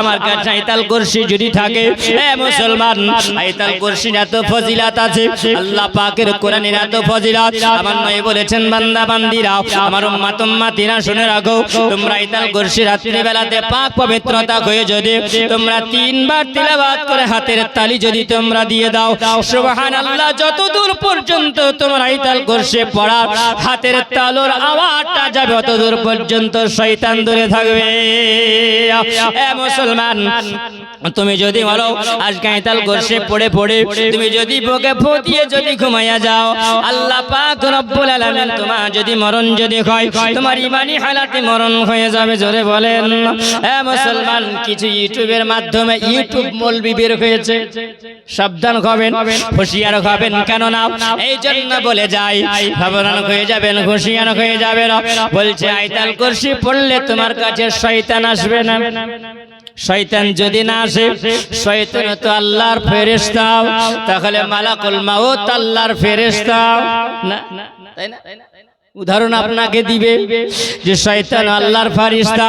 Speaker 1: আমার কাছে আয়াতুল কুরসি যদি থাকে, এ মুসলমান, আয়াতুল কুরসির এত ফজিলত আছে, আল্লাহ পাকের কোরআনের এত ফজিলত। আমার নবী বলেছেন, বান্দা বান্দিরা, আমার উম্মত উম্মতিরা শুনে রাখো, তোমরা আয়াতুল কুরসি রাত্রি বেলাতে পাক পবিত্রতা হয়ে যদি তোমরা 3 বার তিলাওয়াত করে হাতের তালি যদি তোমরা দিয়ে দাও, সুবহানাল্লাহ, যতদূর পর্যন্ত তোমরা আয়াতুল কুরসি পড়া হাতের তালুর আওয়াজটা যাবে ততদূর পর্যন্ত শয়তান দূরে থাকবে। এ মুসলমান, তুমি যদি বলো আজকে আয়াতুল কুরসি পড়ে পড়ে তুমি যদি বুকে ফু দিয়ে যদি ঘুমাইয়া যাও, আল্লাহ পাক রব্বুল আলামিন তোমার যদি মরণ যদি হয়, তোমার ইমানি হালাতে মরণ হয়ে যাবে। জোরে বলেন। এ মুসলমান, কিছু ইউটিউবের মাধ্যমে ইউটিউব মৌলবি বের হয়েছে, সাবধান হবেন, হুঁশিয়ার হবেন, কেন না এই জন্য বলে যাই, সাবধান হয়ে যাবেন, হুঁশিয়ার হয়ে যাবেন। বলছে আয়াতুল কুরসি পড়লে তোমার কাছে শয়তান আসবে না। শয়তান যদি না আসে, শয়তান তো আল্লাহর ফেরেশতা, তাহলে মালাকুল মাউত আল্লাহর ফেরেশতা না, তাই না? উদাহরণ আপনাকে দিবে যে শয়তান আল্লাহর ফেরেশতা,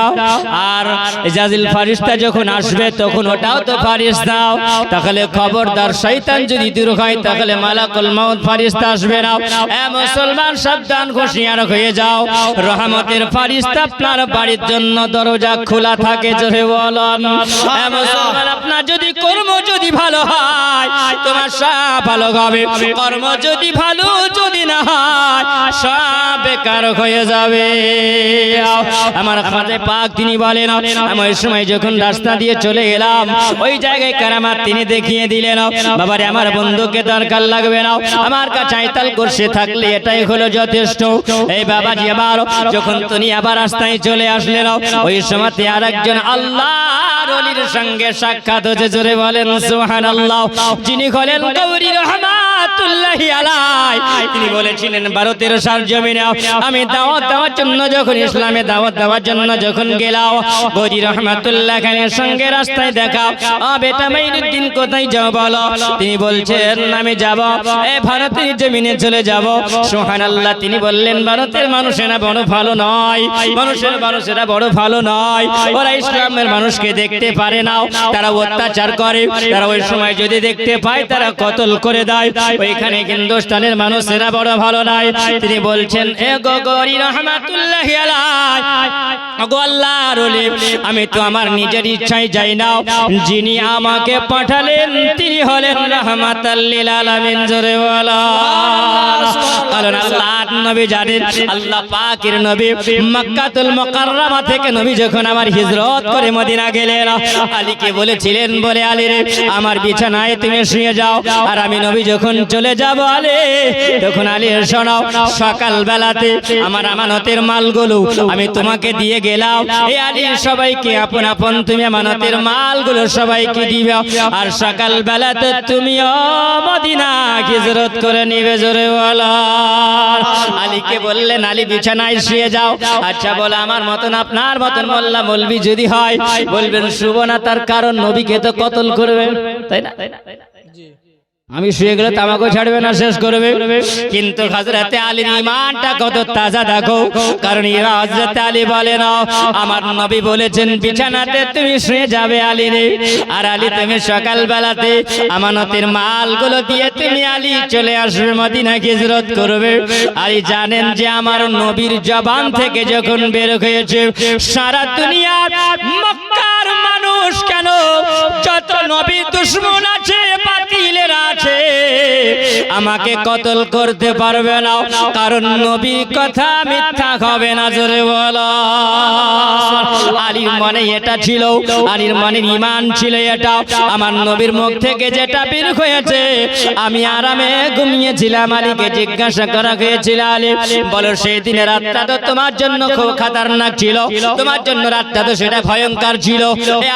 Speaker 1: আর ইজাজিল ফেরেশতা যখন আসবে তখন ওটাও তো ফেরেশতা, তাহলে খবরদার শয়তান যদি দূর হয় তাহলে মালাকুল মাউত ফেরেশতা আসবে না। এ মুসলমান, সাবধান, হুঁশিয়ার হয়ে যাও, রহমতের ফেরেশতা আপনার বাড়ির জন্য দরজা খোলা থাকে। জোরে বলুন। এ মুসলমান, আপনার যদি কর্ম যদি ভালো হয় তোমার সব ভালো হবে, কর্ম যদি ভালো যদি না হয় সব বেকার হয়ে যাবে। আমার খাজা পাক তিনি বলেন, আমি ওই সময় যখন রাস্তা দিয়ে চলে গেলাম, ওই জায়গায় কারামাত তিনি দেখিয়ে দিলেন, বাবারে আমার বন্ধুকে দরকার লাগবে না, আমার কাছে আয়াতুল কুরসি থাকলে এটাই হলো যথেষ্ট। এই বাবাজি আবার যখন তিনি আবার রাস্তায় চলে আসলেন, ওই সময়তে আরেকজন আল্লাহর ওলির সঙ্গে সাক্ষাৎ হয়েছে। জোরে বলেন সুবহানাল্লাহ। যিনি হলেন গৌরী রহমাতুল্লাহি আলাইহি। তিনি বলেছিলেন, ভারতের সরজমিনে আমি দাওয়াত দেওয়ার জন্য যখন ইসলামে দাওয়াত দেওয়ার জন্য যখন গেলাম, গৌরী রহমাতুল্লাহ খানের সঙ্গে রাস্তায় দেখা, বেটা মাইনুদ্দিন কোথায় যাও বলো? তিনি বলছেন, আমি যাব এই ভারতের জমিনে চলে যাব। সুবহানাল্লাহ। তিনি বললেন, ভারতের মানুষেরা বড় ভালো নয়, মানুষেরা বড় ভালো নয়, ওরা ইসলামের মানুষকে দেখতে পারে না, তারা অত্যাচার করে, তারা ওই সময় যদি দেখতে পায় তারা কতল করে দেয়। ওইখানে হিন্দুস্তানের মানুষেরা বড় ভালো নয়। তিনি বলছেন, এ গৌরী রহমাতুল্লাহি আলাইহি, ওগো আল্লাহর ওলি, আমি তো আমার নিজের ইচ্ছায় যাই না, যিনি আমাকে পাঠালেন তিনি হলেন রাহমাতাল লিল আলামিন। জোরে বলো। কারণ আল্লাহর নবী জানেন, আল্লাহ পাকের নবী মক্কাতুল মুকাররমা থেকে নবী যখন আমার হিজরত করে মদিনা গেলেন, আলীকে বলেছিলেন, বলে আলী রে, আমার বিছানায় তুমি শুয়ে যাও, আর আমি নবী যখন চলে যাব আলী, তখন আলী শোনো, সকাল বেলাতে আমার আমানতের মালগুলো আমি তোমাকে দিয়ে গেলাম, এই আলী সবাইকে আপন আপন তুমি আমানতের মালগুলো সবাইকে দিবে, আর সকাল বেলাতে তুমিও মদিনা হিজরত করে নিবে। জোরে বলো। আলীকে বললেন, আলী বিছানায় শুয়ে যাও। আচ্ছা বলে, আমার মতন আপনার মতন মোল্লা মৌলবি যদি হয় বলবেন শুভ না, তার কারণ নবীকে তো কতল করবে, তাই না? আমি শুয়ে গেলে তামাকও ছাড়বে না, শেষ করবে। কিন্তু হযরতে আলীর ঈমানটা কত তাজা দেখো, কারণ হযরতে আলী বলেন, আমার নবী বলেছেন বিছানাতে তুমি শুয়ে যাবে আলী রে, আর আলী তুমি সকাল বেলাতে আমানতের মালগুলো দিয়ে তুমি আলী চলে আসবে মদিনা হিজরত করবে। আলী জানেন যে আমার নবীর জবান থেকে যখন বের হয়েছে, সারা দুনিয়ার মক্কার মানুষ কেন, যত নবীর দুশমন আছে, বাতিলেরা আছে, আমাকে কতল করতে পারবে না, কারণ নবীর কথা মিথ্যা হবে না। জোরে বলো। আলীর মনে এটা ছিল, আলীর মনের ঈমান ছিল এটা, আমার নবীর মুখ থেকে যেটা বের হয়েছে, আমি আরামে ঘুমিয়েছিলাম। আলীকে জিজ্ঞাসা করা হয়েছিল, আলী বলো সেই দিনের রাতটা তো তোমার জন্য খুব খতরনাক ছিল, তোমার জন্য রাতটা তো সেটা ভয়ঙ্কর ছিল।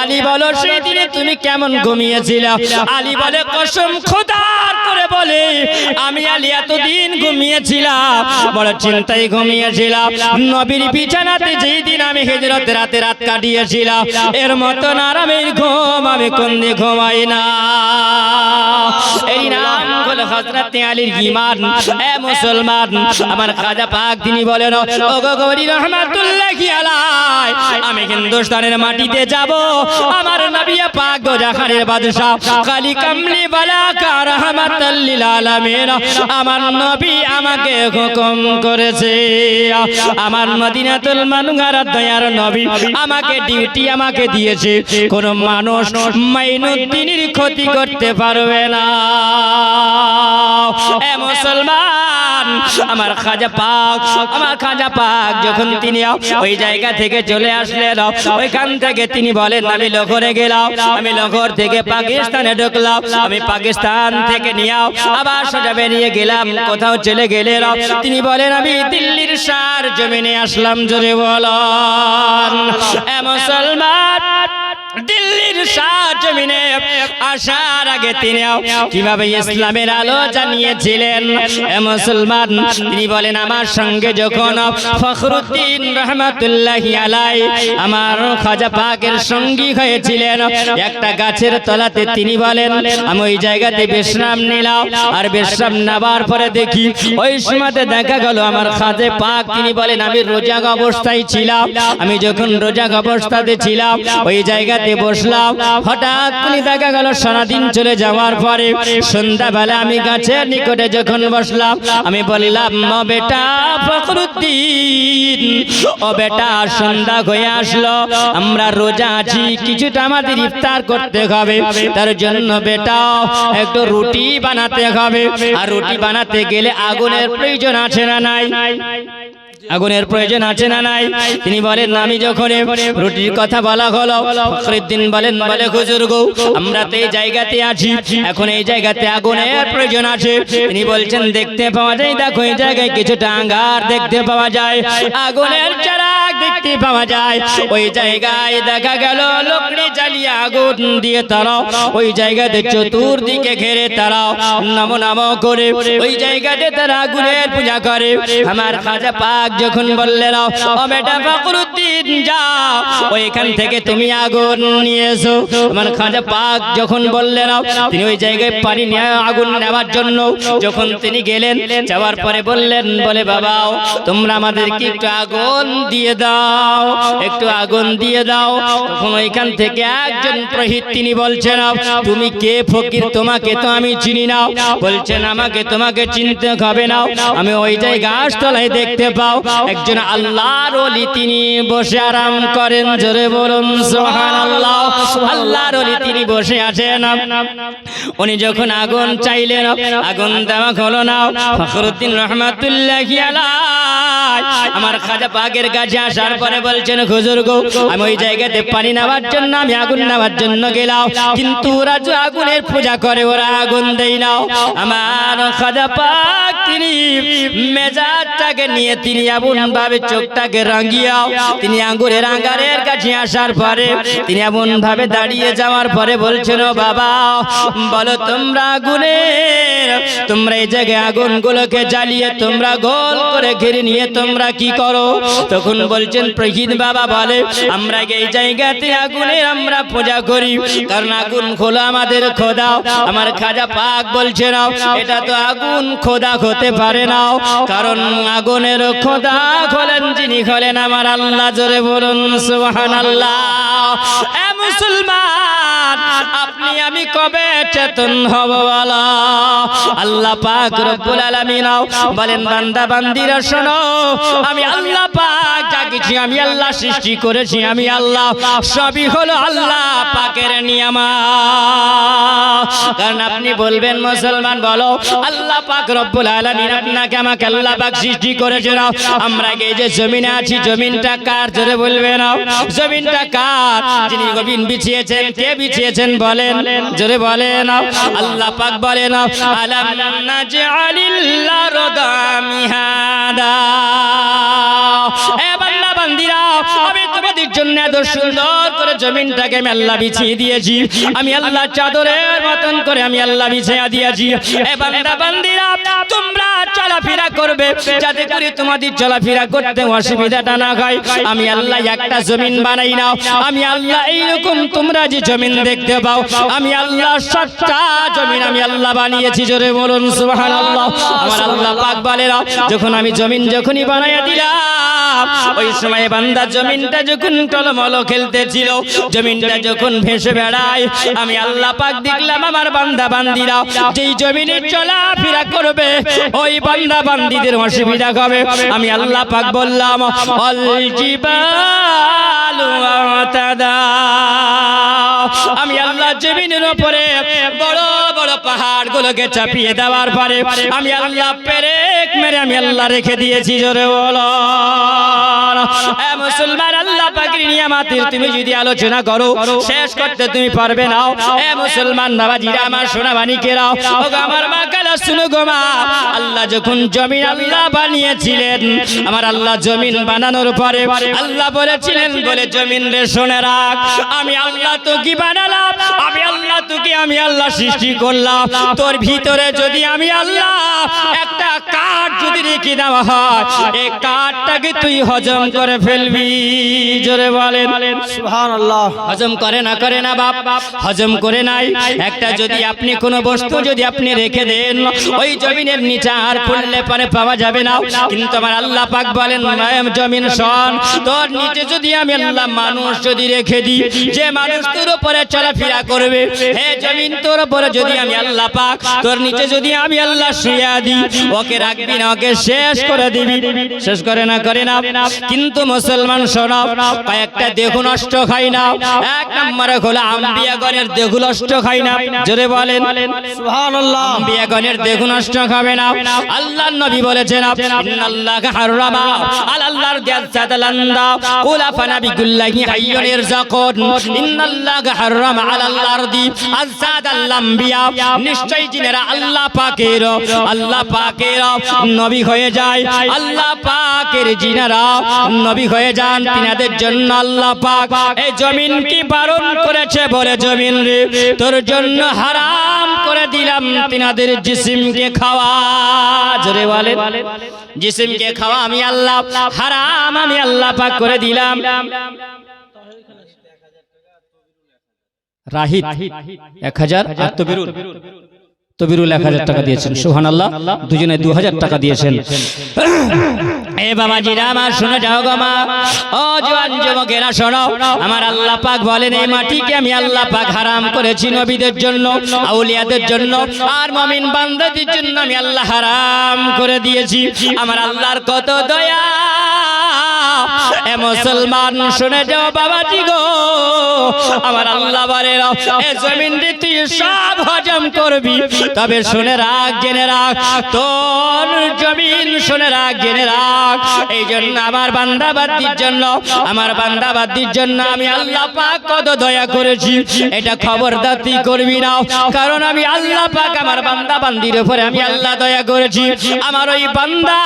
Speaker 1: আলী বলো সেই দিনে তুমি কেমন ঘুমিয়েছিলে? আলী বলে কসম খোদার করে বলে আমি আলী এতদিন ঘুমিয়েছিলাম, বড় চিন্তায় ঘুমিয়েছিলাম। নবীর বিছানাতে যেই দিন আমি হিজরতে রাতে রাত কাটিয়েছিলাম, এর মতন আরামের ঘুম আমি কোনদিন ঘুমাই না। এই নাম হলো হযরত আলীর ঈমান। এ মুসলমান, আমার খাজা পাক তিনি বলেন ও গৌরী রহমাতুল্লাহি আলাইহি, আমি হিন্দুস্তানের মাটিতে যাব, আমার নবী পাক দো জাহানের বাদশা খালি কামলি ওয়ালা কা রাহমাতাল লিল আলামিন আমার নবী আমাকে হুকুম করেছে। আমার মদিনাতুল মুনাওয়ারার দয়ার নবী আমাকে ডিউটি আমাকে দিয়েছে, কোন মানুষ মাইনুদ্দিনের ক্ষতি করতে পারবে না। এ মুসলমান, আমার খাজা পাক যখন তিনি ওই জায়গা থেকে চলে আসলেন, ওইখান থেকে তিনি বলেন আমি লাহোরে গেলাম, আমি লাহোর থেকে পাকিস্তানে ঢুকলাম, আমি পাকিস্তান থেকে নিয়ে আবার সোজা বেরিয়ে গেলাম, কোথাও চলে গেলেন। তিনি বলেন আমি দিল্লির শার জমিনে আসলাম। জোরে বলেন এ মুসলমান, দিল্লির শাহ জমিনে আসার আগে তিনি কিভাবে ইসলামের আলো জানিয়েছিলেন? এ মুসলমান, তিনি বলেন আমার সঙ্গে যখন ফখরুদ্দিন রহমাতুল্লাহি আলাইহি আমার খাজা পাকের সঙ্গী হয়েছিলেন, একটা গাছের তলাতে তিনি বলেন আমি ওই জায়গাতে বিশ্রাম নিলাম। আর বিশ্রাম নেবার পরে দেখি ওই সময়তে দেখা গেল আমার খাজা পাক তিনি বলেন আমি রোজা অবস্থায় ছিলাম, আমি যখন রোজা অবস্থাতে ছিলাম ওই জায়গাতে বসলাম, হঠাৎ করে দেখা গেল সারাদিন চলে যাওয়ার পরে সন্ধ্যাবেলা আমি গাছের নিকটে যখন বসলাম, আমি বললাম ও বেটা ফখরুদ্দিন, ও বেটা সন্ধ্যা হয়ে আসলো, আমরা রোজা আছি, কিছুটা আমাদের ইফতার করতে হবে, তার জন্য বেটা একটু রুটি বানাতে হবে। আর রুটি বানাতে গেলে আগুনের প্রয়োজন আছে না নাই? আগুনের প্রয়োজন আছে না নাই? তিনি বলেন আমি যখন রুটির কথা বলা হলো, ফখরুদ্দিন বলে হুজুর গো আমরা তো এই জায়গাতে আছি, এখন এই জায়গাতে আগুনের প্রয়োজন আছে। তিনি বলছেন দেখতে পাওয়া যায়, দেখো এই জায়গায় কিছুটা আঙ্গার দেখতে পাওয়া যায়, আগুনের চারাক দেখতে পাওয়া যায়। ওই জায়গায় দেখা গেল লকড়ি জ্বালিয়ে আগুন দিয়ে তারা ওই জায়গাতে চতুর্দিকে ঘিরে তারা নম নম করে ওই জায়গাতে তারা আগুনের পূজা করে। আমার খাজা পাক যখন বললেন ও বেটা ফখরুদ্দিন যাও ওইখান থেকে তুমি আগুন নিয়ে এসো, আমার খাজা পাক যখন বললেন তিনি ওই জায়গায় পানি নিয়ে আগুন নেওয়ার জন্য যখন তিনি গেলেন, যাওয়ার পরে বললেন বলে বাবা তোমরা আমাদেরকে একটু আগুন দিয়ে দাও, একটু আগুন দিয়ে দাও। তখন ওইখান থেকে একজন পুরোহিত তিনি বলছেন তুমি কে ফকির, তোমাকে তো আমি চিনি না। বলছেন আমাকে তোমাকে চিনতে হবে না, আমি ওই জায়গায় গাছতলায় দেখতে পাও একজন আল্লাহর ওলি তিনি বসে আরাম করেন। জোরে বলুন সুবহানাল্লাহ। আল্লাহর ওলি তিনি বসে আছেন। উনি যখন আগুন চাইলেন আগুন দেওয়া হলো না। ফখরুদ্দিন রহমাতুল্লাহি আলাইহি আমার খাজা পাকের কাছে আসার পরে বলছেন হুজুর গো আমি ওই জায়গাতে পানি নেওয়ার জন্য আমি আগুন নেওয়ার জন্য গেলাম, কিন্তু ওরা যে আগুনের পূজা করে ওরা আগুন দেয় না। আমার খাজা পাক তিনি মেজাজটাকে নিয়ে তিনি এমন ভাবে চোখটাকে রাঙিয়া তিনি আঙ্গুরের আঙ্গারের কাছে আসার পরে তিনি এমন ভাবে দাঁড়িয়ে যাওয়ার পরে বলছেন ও বাবা বলো তোমরা আগুনের তোমরা এই জায়গায় আগুনগুলোকে জ্বালিয়ে তোমরা গোল করে ঘিরে নিয়ে তোমরা কি করো? তখন বলছেন প্রহিত বাবা বলে আমরা এই জায়গাতে আগুনের আমরা পূজা করি, কারণ আগুন হলো আমাদের খোদা। আমার খাজা পাক বলছেন এটা তো আগুন খোদা হতে পারে না, কারণ আগুনের খোদা হলেন যিনি হলেন আমার আল্লাহ। জোরে বলুন সুবহানাল্লাহ। এ মুসলমান আপনি আমি কবে চেতন হব বলো? আল্লাহ পাক রব্বুল আলামিন বলেন বান্দা বান্দিরা শোনো, আমি আল্লাহ পাক যা কিছু আমি আল্লাহ সৃষ্টি করেছি আমি আল্লাহ সবই হলো আল্লাহ পাকের নিয়ামত। কারণ আপনি বলবেন মুসলমান বলো আল্লাহ পাক রব্বুল আলামিন আপনাকে আমাকে আল্লাহ পাক সৃষ্টি করেছেন, আমরা এই যে জমিনে আছি জমিনটা কার? জোরে বলবেন জমিনটা কার? যিনি জমিন বিছিয়েছেন কে বিছিয়েছেন বলেন? জোরে বলেন। আল্লাহ পাক বলেন আলাম নাজআলিল আরদা মিহাদা। এ বান্দা বান্দিরা আমি তোমাদের তোমাদের জন্য এত সুন্দর করে জমিনটাকে আমি আল্লাহ বিছিয়ে দিয়েছি, আমি আল্লাহ চাদরের মতন করে আমি আল্লাহ বিছিয়ে দিয়েছি। এ বান্দা বান্দিরা তোমরা চলাফেরা করবে যাতে করে তোমাদের চলাফেরা করতে অসুবিধাটা না হয়। আমি আল্লাহ একটা জমিন বানাই না, আমি আল্লাহ এইরকম তোমরা যে জমিন দেখতে পাও আমি আল্লাহ 7টা জমিন আমি আল্লাহ বানিয়েছি। জোরে বলুন সুবহানাল্লাহ। আমার আল্লাহ পাক বলেন যখন আমি জমিন যখনই বানাইয়া দিলাম ওই সময় বান্দা জমিনটা যখন টলমল খেলতেছিল, জমিনটা যখন ভেসে বেড়ায়, আমি আল্লাহ পাক দেখলাম আমার বান্দা বান্দিরা যেই জমিনে চলাফেরা করবে ওই বান্দা বান্দিদের অসুবিধা হবে। আমি আল্লাহ পাক বললাম আল জিবালু আতাদা, আমি আল্লাহ জমিনের উপরে বড় বড় পাহাড় গুলোকে চাপিয়ে দেওয়ার পরে আমি আল্লাহ পেরেক মেরে আমি আল্লাহ রেখে দিয়েছি। জোরে বলো এ মুসলমান, আল্লাহ পাকের নিয়ামতের তুমি যদি আলোচনা করো শেষ করতে তুমি পারবে না। এ মুসলমান বাবাজিরা আমার সোনা মানিকেরা, ও আমার মা কালা শুনো গো মা, আল্লাহ যখন জমিন আল্লাহ বানিয়েছিলেন, আমার আল্লাহ জমিন বানানোর পরে আল্লাহ বলেছিলেন বলে জমিন রে শুনে রাখ, আমি আল্লাহ তো কি বানালাম, আমি আল্লাহ তোকে আমি আল্লাহ সৃষ্টি করলাম, তোর ভিতরে যদি আমি আল্লাহ একটা কাঠ যদি রেখে দেওয়া হয় এই কাঠটাকে তুই হজম করে ফেলবি। জোরে বলেন
Speaker 2: সুবহানাল্লাহ।
Speaker 1: হজম করে না বাপ, হজম করে নাই। একটা যদি আপনি কোনো বস্তু যদি আপনি রেখে দেন ওই জমিনের নিচে আর খুললে পরে পাওয়া যাবে না, কিন্তু আমার আল্লাহ পাক বলেন জমিন শোন, তোর নিচে যদি আমি আল্লাহ মানুষ যদি রেখে দিই যে মানুষ তোর উপরে চলাফেরা করবে, হে জমিন তোর উপরে যদি আমি আল্লাহ পাক তোর নিচে যদি আমি আল্লাহ শুইয়া দিই ওকে রাখবি না, ওকে শেষ করে দিবি। শেষ করে না কিন্তু মুসলমান শোনো, কয়েকটা দেহু নষ্ট খাই না, এক নম্বরে হলো আম্বিয়াগণের দেহু নষ্ট খাই না। জোরে বলেন
Speaker 2: সুবহানাল্লাহ।
Speaker 1: আম্বিয়াগণের দেহু নষ্ট খাবে না। আল্লাহর নবী বলেছেন ইন্নাল্লাহা হারামা আলাল্লাহর জাসাদালান্দা কুলা ফানাবিকুল্লাহি হাইয়ুন ইরযাকুন ইন্নাল্লাহা হারামা আলাল্লাহর দি আযাদাল আম্বিয়া, নিশ্চয় জিনেরা আল্লাহ পাকের নবী হয়ে যায়, আল্লাহ পাকের জিনেরা নবী হয়ে যান, তিনাদের জন্য আল্লাহ পাক এই জমিন কি বারণ করেছে বলে জমিন রে তোর জন্য হারাম করে দিলাম তিনাদের জিসিমকে খাওয়া। জোরে বলেন জিসিমকে খাওয়া আমি আল্লাহ হারাম আমি আল্লাহ পাক করে দিলাম। রাহিত 1000 আর তবিরুল 1000 টাকা দিয়েছেন। সুবহানাল্লাহ। দুজনে 2000 টাকা দিয়েছেন। এ বাবাজিরা আমার শুনে যাও গো মা, ও জওয়ান যুবকেরা শোনো, আমার আল্লাহ পাক বলেন এই মাটিকে আমি আল্লাহ পাক হারাম করেছি নবীদের জন্য, আউলিয়াদের জন্য আর মুমিন বান্দাদের জন্য আমি আল্লাহ হারাম করে দিয়েছি। আমার আল্লাহর কত দয়া। এ মুসলমান শুনে যাও বাবাজি গো, আমার আল্লাহ বলেন এই জমিনটি তুই সব হজম করবি, তবে শুনে রাখ জেনে রাখ তোর জমিন শুনে রাখ জেনে রাখ। এই জন্য আমার বান্দাবাদীর জন্য আমি আল্লাহ পাক কত দয়া করেছি, এটা খবরদার তুই করবি না, কারণ আমি আল্লাহ পাক আমার বান্দা বান্দির উপরে আমি আল্লাহ দয়া করেছি। আমার ওই বান্দা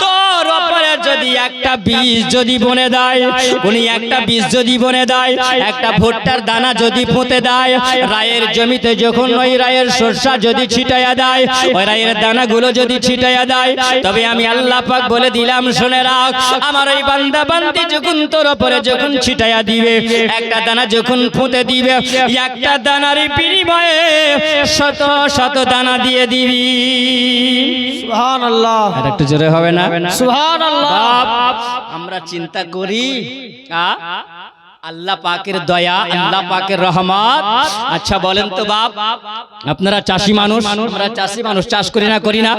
Speaker 1: তোর উপরে যদি একটা বীজ যদি বনে দেয়, উনি একটা বীজ যদি বনে দেয়, একটা ভুট্টার দানা যদি পুঁতে দেয়, রায়ের জমিতে যখন ওই রায়ের সরষা যদি ছিটাইয়া দেয়, ওই রায়ের দানাগুলো যদি ছিটাইয়া দেয়, তবে আমি আল্লাহ পাক বলে দিলাম শুনে রাখ, আমার ওই বান্দা বান্দি যখন তোর উপরে যখন ছিটাইয়া দিবে, একটা দানা যখন পুঁতে দিবে, একটা দানার বিনিময়ে শত শত দানা দিয়ে দিবি।
Speaker 2: সুবহানাল্লাহ।
Speaker 1: আর একটু জোরে হবে না?
Speaker 2: সুবহানাল্লাহ।
Speaker 1: আমরা চিন্তা করি আল্লাহ পাকের দয়া, আল্লাহ পাকের রহমত। আচ্ছা বলেন তো বাপ, আপনারা চাষি মানুষ, আমরা চাষি মানুষ, চাষ করি না?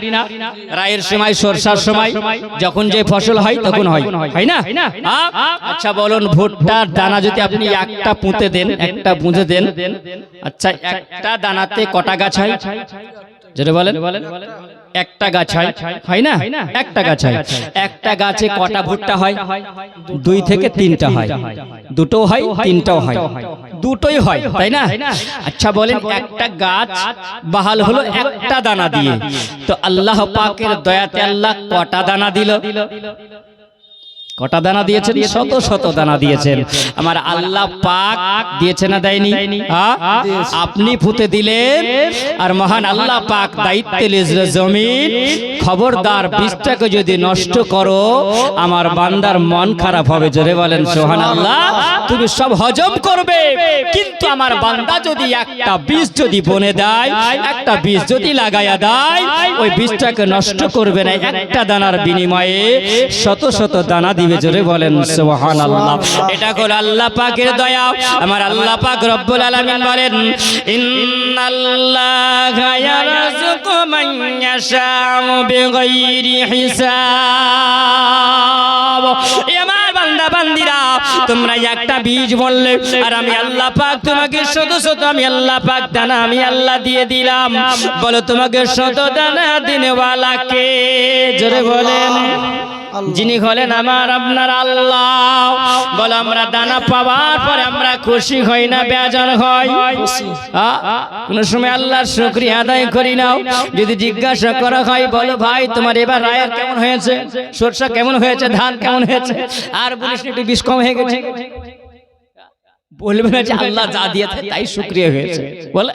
Speaker 1: রায়ের সময় সরষার সময় যখন যে ফসল হয় তখন হয় না? আচ্ছা বলুন ভুট্টার দানা যদি আপনি একটা পুঁতে দেন, আচ্ছা একটা দানাতে কটা গাছ হয়? যেটা বলেন একটা গাছ হয় না? একটা গাছ হয়, একটা গাছে কটা ভুট্টা হয়? 2 থেকে 3টা হয়, দুটো হয়, তিনটাও হয়, দুটোই হয়, তাই না? আচ্ছা বলেন একটা গাছ বাহাল হলো একটা দানা দিয়ে, তো আল্লাহ পাকের দয়াতে আল্লাহ কটা দানা দিল? কটা দানা দিয়েছেন? শত শত দানা দিয়েছেন। আমার আল্লাহ পাক দিয়েছে না দেয়নি? আপনি পুঁতে দিলেন, আর মহান আল্লাহ পাক দায়িত্বে নিয়েছিল জমিন, খবরদার বীজটাকে যদি নষ্ট করো আমার বান্দার মন খারাপ হবে। জোরে বলেন সুবহানাল্লাহ। তুমি সব হজম করবে, কিন্তু আমার বান্দা যদি একটা বীজ যদি বনে দেয়, একটা বীজ যদি লাগায়া দেয়, ওই বীজটাকে নষ্ট করবে না। একটা দানার বিনিময়ে শত শত দানা দিবে। জোরে বলেন সুবহানাল্লাহ। এটা হলো আল্লাহ পাকের দয়া। আমার আল্লাহ পাক রব্বুল আলামিন বলেন, ইন্নাল্লাহা ইয়ারযুকু মান ইয়াশাউ বিগাইরি হিসাব। আমার বান্দা বান্দিরা, তোমরা একটা বীজ বললে, আর আমি আল্লাহ পাক তোমাকে শত শত, আমি আল্লাহ পাক দানা আমি আল্লাহ দিয়ে দিলাম। বলো তোমাকে শত দানা দিনওয়ালা কে? জোরে বলেন। যিনি হলেন আমার আপনার আল্লাহ। বলো আমরা দানা পাওয়ার পরে আমরা খুশি হই না বেজার হই? কোন সময় আল্লাহর শুকরিয়া আদায় করি না? যদি জিজ্ঞাসা করা হয়, বলো ভাই তোমার এবার রায়ের কেমন হয়েছে, সরষা কেমন হয়েছে, ধান কেমন হয়েছে, আর বলিস একটু বীজ কম হয়ে গেছে, বলবে না যে আল্লাহ যা দিয়েছে তাই শুকরিয়া হয়েছে? বলে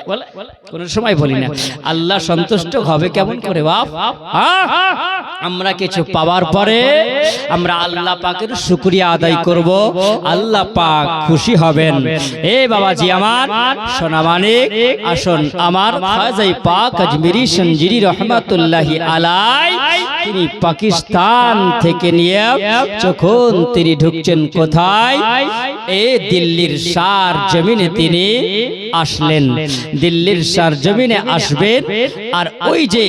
Speaker 1: কোন সময় বলি না। আল্লাহ সন্তুষ্ট হবে কেমন করে বাপ? আমরা কিছু পাওয়ার পরে আমরা আল্লাহ পাকের শুকরিয়া আদায় করব, আল্লাহ পাক খুশি হবেন। এ বাবাজি আমার সোনা মানিক, আসুন আমার খাজাই পাক আজমিরি সঞ্জিরি রহমাতুল্লাহি আলাই, তিনি পাকিস্তান থেকে নিয়ে যখন তিনি ঢুকছেন কোথায়, এ দিল্লির সার জমিনে তিনি আসলেন। দিল্লির সার জমিনে আসবেন, আর ওই যে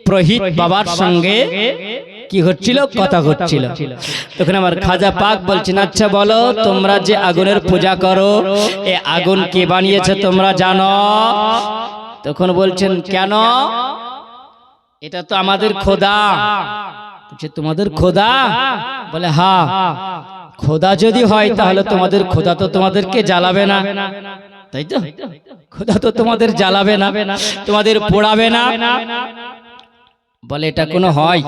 Speaker 1: প্রহিত বাবার সঙ্গে কি হচ্ছিল, কথা হচ্ছিল। তখন আমার খাজা পাক বলছেন, আচ্ছা বলো তোমরা যে আগুনের পূজা করো, এ আগুন কে বানিয়েছে তোমরা জানো? তখন বলছেন কেন? এটা তো আমাদের খোদা। তোমাদের খোদা? বলে হ্যাঁ। খোদা যদি হয় তাহলে তোমাদের খোদা তো তোমাদেরকে জ্বালাবে না, তাই তো? খোদা তো তোমাদের জ্বালাবে না, তোমাদের পোড়াবে না। বলে এটা কোনো হয়?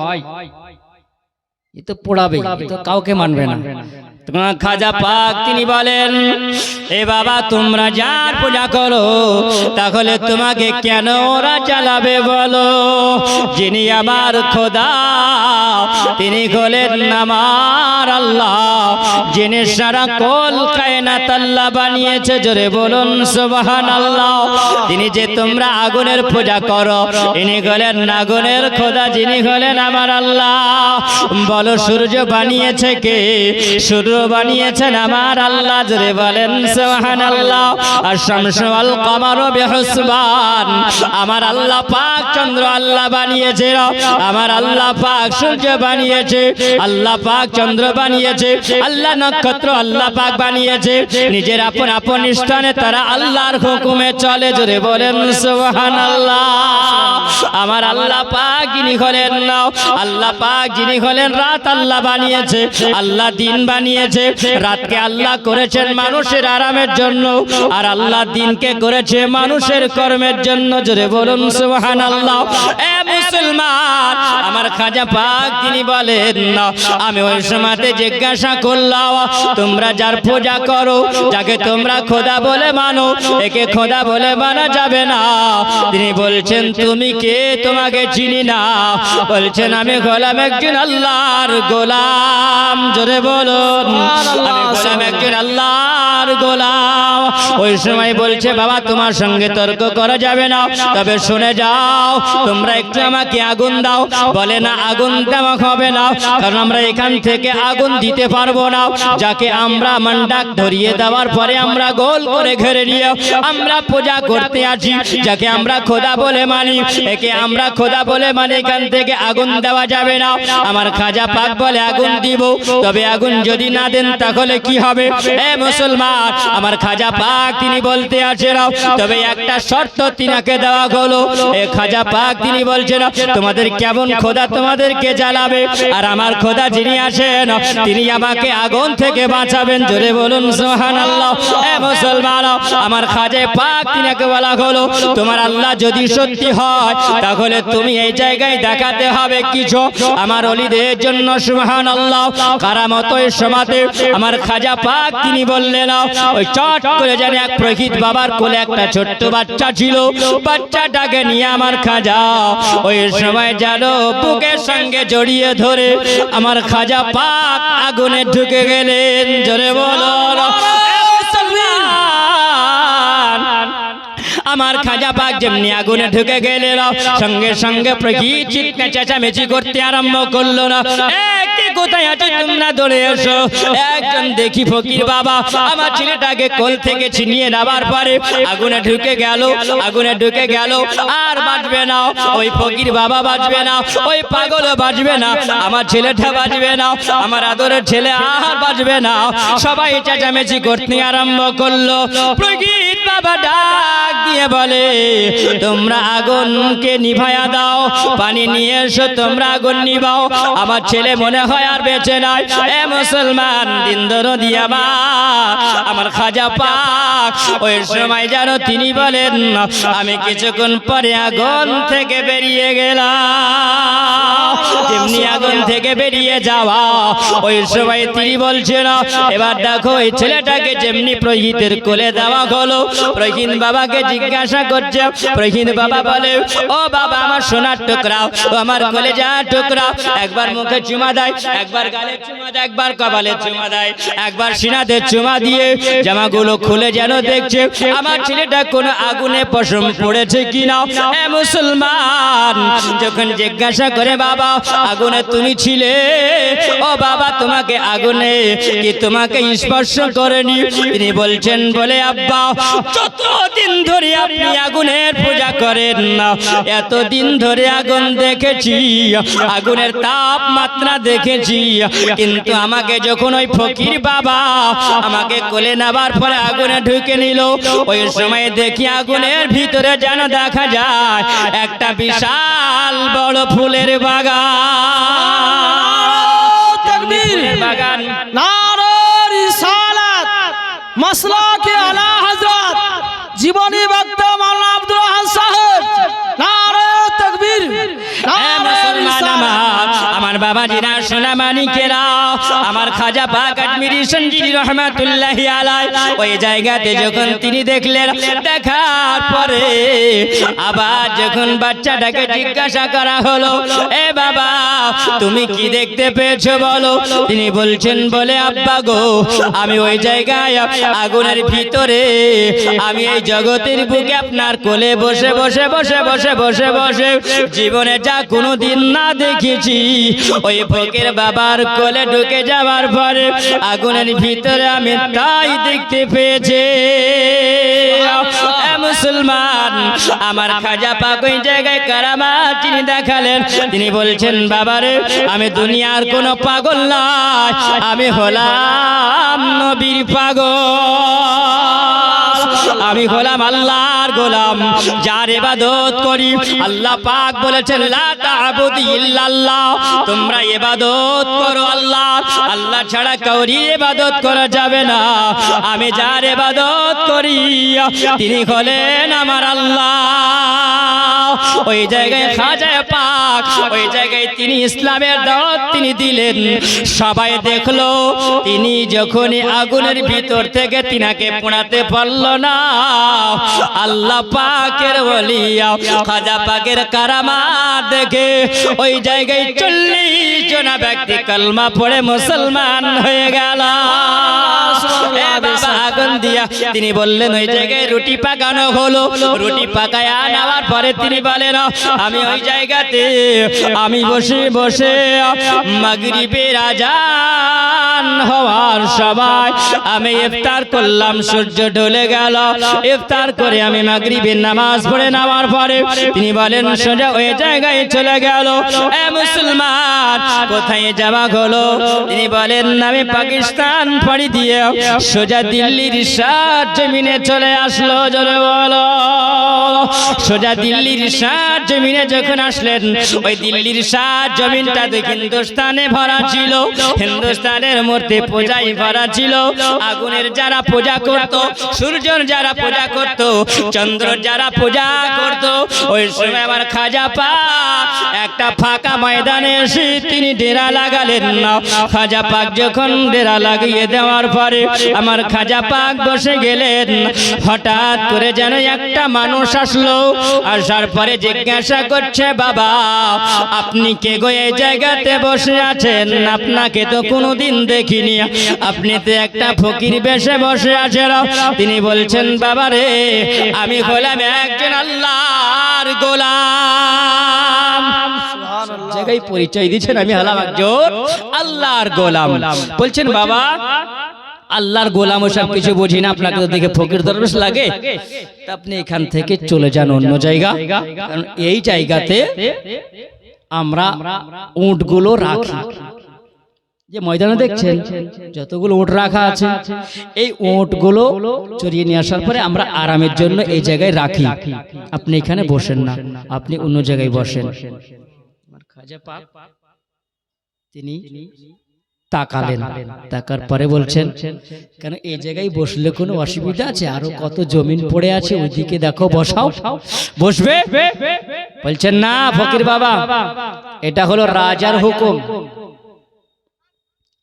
Speaker 1: এ তো পোড়াবে, তো কাউকে মানবে না। খাজা পাক তিনি বলেন, এ বাবা তোমরা যার পূজা করো, তাহলে তোমাকে কেন ওরা জ্বালাবে বলো? যিনি আমার খোদা তিনি হলেন আমার আল্লাহ, যিনি সারা কল কায়নাত আল্লাহ বানিয়েছে। জোরে বলুন সুবহানাল্লাহ। তিনি যে তোমরা আগুনের পূজা করো, ইনি হলেন আগুনের খোদা, যিনি হলেন আমার আল্লাহ। বলো সূর্য বানিয়েছে কে? সূর্য বানিয়েছেন আমার আল্লাহ। জোরে বলেন সুবহানাল্লাহ। আর শামসু ওয়াল কমারু বিহুসবান, আমার আল্লাহ পাক চন্দ্র আল্লাহ বানিয়েছে, আমার আল্লাহ পাক সূর্য বানিয়েছে, আল্লাহ পাক চন্দ্র বানিয়েছে, আল্লাহ নক্ষত্র আল্লাহ পাক বানিয়েছে। নিজের আপন আপন স্থানে তারা আল্লাহর হুকুমে চলে। জোরে বলেন সুবহানাল্লাহ। আমার আল্লাহ পাক যিনি হলেন না, আল্লাহ পাক যিনি হলেন রাত আল্লাহ বানিয়েছে, আল্লাহ দিন বানিয়েছে। রাতকে আল্লাহ করেছেন মানুষের আরামের জন্য, আর আল্লাহ দিনকে করেছে মানুষের কর্মের জন্য। জোরে বলুন সুবহানাল্লাহ। এ মুসলমান, আমার খাজা পাক তিনি বলেন না, আমি ওই সময়তে জিজ্ঞাসা করলাম, তোমরা যার পূজা করো, যাকে তোমরা খোদা বলে মানো, একে খোদা বলে মানা যাবে না। তিনি বলছেন তুমি কে? তোমাকে চিনি না। বলছেন আমি হলাম একজন আল্লাহর গোলাম। জোরে বলুন, আমি হলাম একজন আল্লাহর গোলাম। ওই সময় বলছে বাবা তোমার সঙ্গে তর্ক করা যাবে না, তবে শুনে যাও, তোমরা একটু আমাকে আগুন দাও। বলে না, আগুন দেওয়া হবে না, কারণ আমরা এখান থেকে আগুন দিতে পারবো না। যাকে আমরা মান্ডাক ধরিয়ে দেওয়ার পরে আমরা গোল করে ঘিরে নিয়ে আমরা পূজা করতে আছি, যাকে আমরা খোদা বলে মানি, একে আমরা খোদা বলে মানি, এখান থেকে আগুন দেওয়া যাবে না। আমার খাজা পাক বলে আগুন দিব, তবে আগুন যদি না দেন তাহলে কি হবে? এ মুসলমান, আমার খাজা পাক তিনি বলতে আছেন তবে একটা শর্ত তিনাকে দেওয়া হলো। এ খাজা পাক তিনি বলছেন তোমাদের কেমন খোদা তোমাদেরকে জ্বালাবে, আর আমার খোদা যিনি আছেন তিনি আমাকে আগুন থেকে বাঁচাবেন। জোরে বলুন সুবহানাল্লাহ। এ মুসলমান, আমার খাজা পাক তিনাকে বলা হলো তোমার আল্লাহ যদি সত্যি হয় তাহলে তুমি এই জায়গায় দেখাতে হবে কিছু আমার ওলিদের জন্য। সুবহানাল্লাহ। কারামতের সমাতে আমার খাজা পাক তিনি বললেন ওই চট করে জানে এক প্রহিত বাবার কোলে একটা ছোট্ট বাচ্চা ছিল, বাচ্চাটাকে নিয়ে আমার খাজা ওই সময় জানো বুকের সঙ্গে জড়িয়ে ধরে আমার খাজা পাক আগুনে ঢুকে গেলেন। জোরে বলো আমার খাজা পাক যেমনি আগুনে ঢুকে গেলেন সঙ্গে সঙ্গে প্রকৃত চিৎকার চেঁচামেচি করতে আরম্ভ করলো না। কোথায় আছে তোমরা দৌড়ে এসো। একজন দেখি ফকির বাবা আমার ছেলেটাকে কোল থেকে ছিনিয়ে নেবার পরে আগুনে ঢুকে গেল, আগুনে ঢুকে গেল আর বাঁচবে না। ওই ফকির বাবা বাঁচবে না, ওই পাগলও বাঁচবে না, আমার ছেলেটা বাঁচবে না, আমার আদরের ছেলে আর বাঁচবে না। সবাই চেঁচামেচি করতে আরম্ভ করলো। প্রকৃত বাবা ডাক দিয়ে বলে তোমরা আগুনকে নিভায়া দাও, পানি নিয়ে এসো, তোমরা আগুন নিভাও, আমার ছেলে মনে হয় আর বেঁচে নাই। এ মুসলমান দিন দরদি আমার খাজা পাক ওই সময় জানো তিনি বলেন আমি কিছুক্ষণ পরে আগুন থেকে বেরিয়ে গেলাম। যেমনি আগুন থেকে বেরিয়ে যাওয়া ওই সময় তিনি বলছেন এবার দেখো এই ছেলেটাকে যেমনি প্রহিতের কোলে দেওয়া হলো, প্রহিত বাবাকে জিজ্ঞাসা করছে, প্রহিত বাবা বলে ও বাবা আমার সোনার টুকরা, ও আমার কলেজার টুকরা, একবার মুখে চুমা দেয়, একবার গালে চুমা দেয়, একবার কপালে চুমা দেয়, একবার সিনাতে চুমা দিয়ে জামাগুলো খুলে যেন দেখছে আমার ছেলেটা কোনো আগুনে পশম পড়েছে কিনা। এ মুসলমান যখন জিজ্ঞাসা করে বাবা আগুনে তুমি ছিলে, ও বাবা তোমাকে আগুনে কি তোমাকে স্পর্শ করেনি? তিনি বলছেন বলে আব্বা যতদিন ধরে আপনি আগুনের পূজা করেন না এতদিন ধরে আগুন দেখেছি, আগুনের তাপমাত্রা দেখেছি, কিন্তু আমাকে যখন ওই ফকির বাবা আমাকে কোলে নেবার পরে আগুনে ঢুকে নিল ওই সময় দেখি আগুনের ভিতরে যেন দেখা যায় একটা বিশাল বড় ফুলের বাগান।
Speaker 2: নারে রিসালাত মাসলাকে আলা হযরত জীবনী বক্তা মাওলানা আব্দুল আহাদ সাহেব। নারে তাকবীর।
Speaker 1: আমার বাবা জিনা সোনা মানিকেরা আমার খাজা পাক আজমিরি সঞ্জিরি রহমাতুল্লাহি আলাইহি ওই জায়গাতে যখন তিনি দেখলেন, দেখার পরে আবার যখন বাচ্চাটাকে জিজ্ঞাসা করা হলো এ বাবা তুমি কি দেখতে পেয়েছো বলো? তিনি বলছেন বলে আব্বা গো আমি ওই জায়গায় আগুনের ভিতরে আমি এই জগতের বুকে আপনার কোলে বসে বসে বসে বসে বসে বসে জীবনে যা কোনোদিন না দেখেছি ওই ফকির বাবার কোলে ঢুকে যাওয়ার পরে আগুনের ভিতরে আমি তাই দেখতে পেয়েছি। মুসলমান আমার খাজা পাক ওই জায়গায় কারামাত তিনি দেখালেন। তিনি বলছেন বাবারে আমি দুনিয়ার কোনো পাগল নয়, আমি হলাম নবীর পাগল, আমি হলাম আল্লাহর গোলাম, যার ইবাদত করি। আল্লাহ পাক বলেছেন লা তা'বুদু ইল্লাল্লাহ, তোমরা ইবাদত করো আল্লাহ, আল্লাহ ছাড়া কাউরি ইবাদত করা যাবে না। আমি যার ইবাদত করি তিনি হলেন আমার আল্লাহ। ওই জায়গায় খাজা পাক ওই জায়গায় তিনি ইসলামের দাওয়াত তিনি দিলেন। সবাই দেখলো তিনি যখন আগুনের ভিতর থেকে তিনাকে পোড়াতে পারল না, আল্লাহ পাকের ওলি খাজা পাকের কারামাত দেখে ওই জায়গায় 40 জন ব্যক্তি কলমা পড়ে মুসলমান হয়ে গেল। আগুন দিয়া তিনি বললেন ওই জায়গায় রুটি পাকানো হলো, রুটি পাকায় নেওয়ার পরে তিনি বলেন আমি ওই জায়গাতে আমি বসে বসে মাগরিবের আজান আজান হওয়ার সময় আমি ইফতার করলাম, সূর্য ঢলে গেল। ইফতার করে আমি মাগরিবের নামাজ পড়ে নেওয়ার পরে তিনি বলেন সোজা ওই জায়গায় চলে গেল। এ মুসলমান, কোথায় যাওয়া হলো? তিনি বলেন আমি পাকিস্তান পাড়ি দিয়ে সোজা দিল্লির শাহ জমিনে চলে আসলো। জোরে বলো। সোজা দিল্লির শাহ জমিনে যখন আসলেন, ওই দিল্লির শাহ জমিনটা হিন্দুস্তানে ভরা ছিল। হিন্দুস্তানের মধ্যে পূজায় ভরা ছিল। আগুনের যারা পূজা করত, সূর্যের যারা পূজা করত, চন্দ্র যারা পূজা করত, ওই সময় আমার খাজা পাক একটা ফাঁকা ময়দানে এসে তিনি ডেরা লাগালেন না। খাজা পাক যখন ডেরা লাগিয়ে দেওয়ার পরে আমার খাজা পাক বসে গেলেন। হঠাৎ করে যেন একটা মানুষ আসলো। আসার পরে জিজ্ঞাসা করছে, বাবা আপনি কে গো এই জায়গাতে বসে আছেন? আপনাকে তো কোনোদিন দেখিনি, আপনি তো একটা ফকির বেশে বসে আছেন। তিনি বলছেন, বাবা রে, আমি হলাম একজন আল্লাহর গোলাম। জায়গায় পরিচয় দিচ্ছেন আমি হলাম একজন আল্লাহর গোলাম। বলছেন, বাবা আল্লাহর গোলাম ও সব কিছু বুঝি না, আপনাকে তো দেখে ফকির দরবেশ লাগে, তা আপনি এখান থেকে চলে যান অন্য জায়গা। কারণ এই জায়গাতে আমরা উটগুলো রাখি। যে ময়দানে দেখছেন যতগুলো উট রাখা আছে, এই উটগুলো চড়িয়ে নিয়ে আসার পরে আমরা আরামের জন্য এই জায়গায় রাখি। আপনি এখানে বসেন না, আপনি অন্য জায়গায় বসেন। খাজা পাক তিনি তাকালেন, তাকার পরে বলছেন, কেন এই জায়গায় বসলে কোনো অসুবিধা আছে? আরো কত জমিন পড়ে আছে, ওইদিকে দেখো, বসাও। বসবে? বলছেন, না ফকির বাবা, এটা হলো রাজার হুকুম।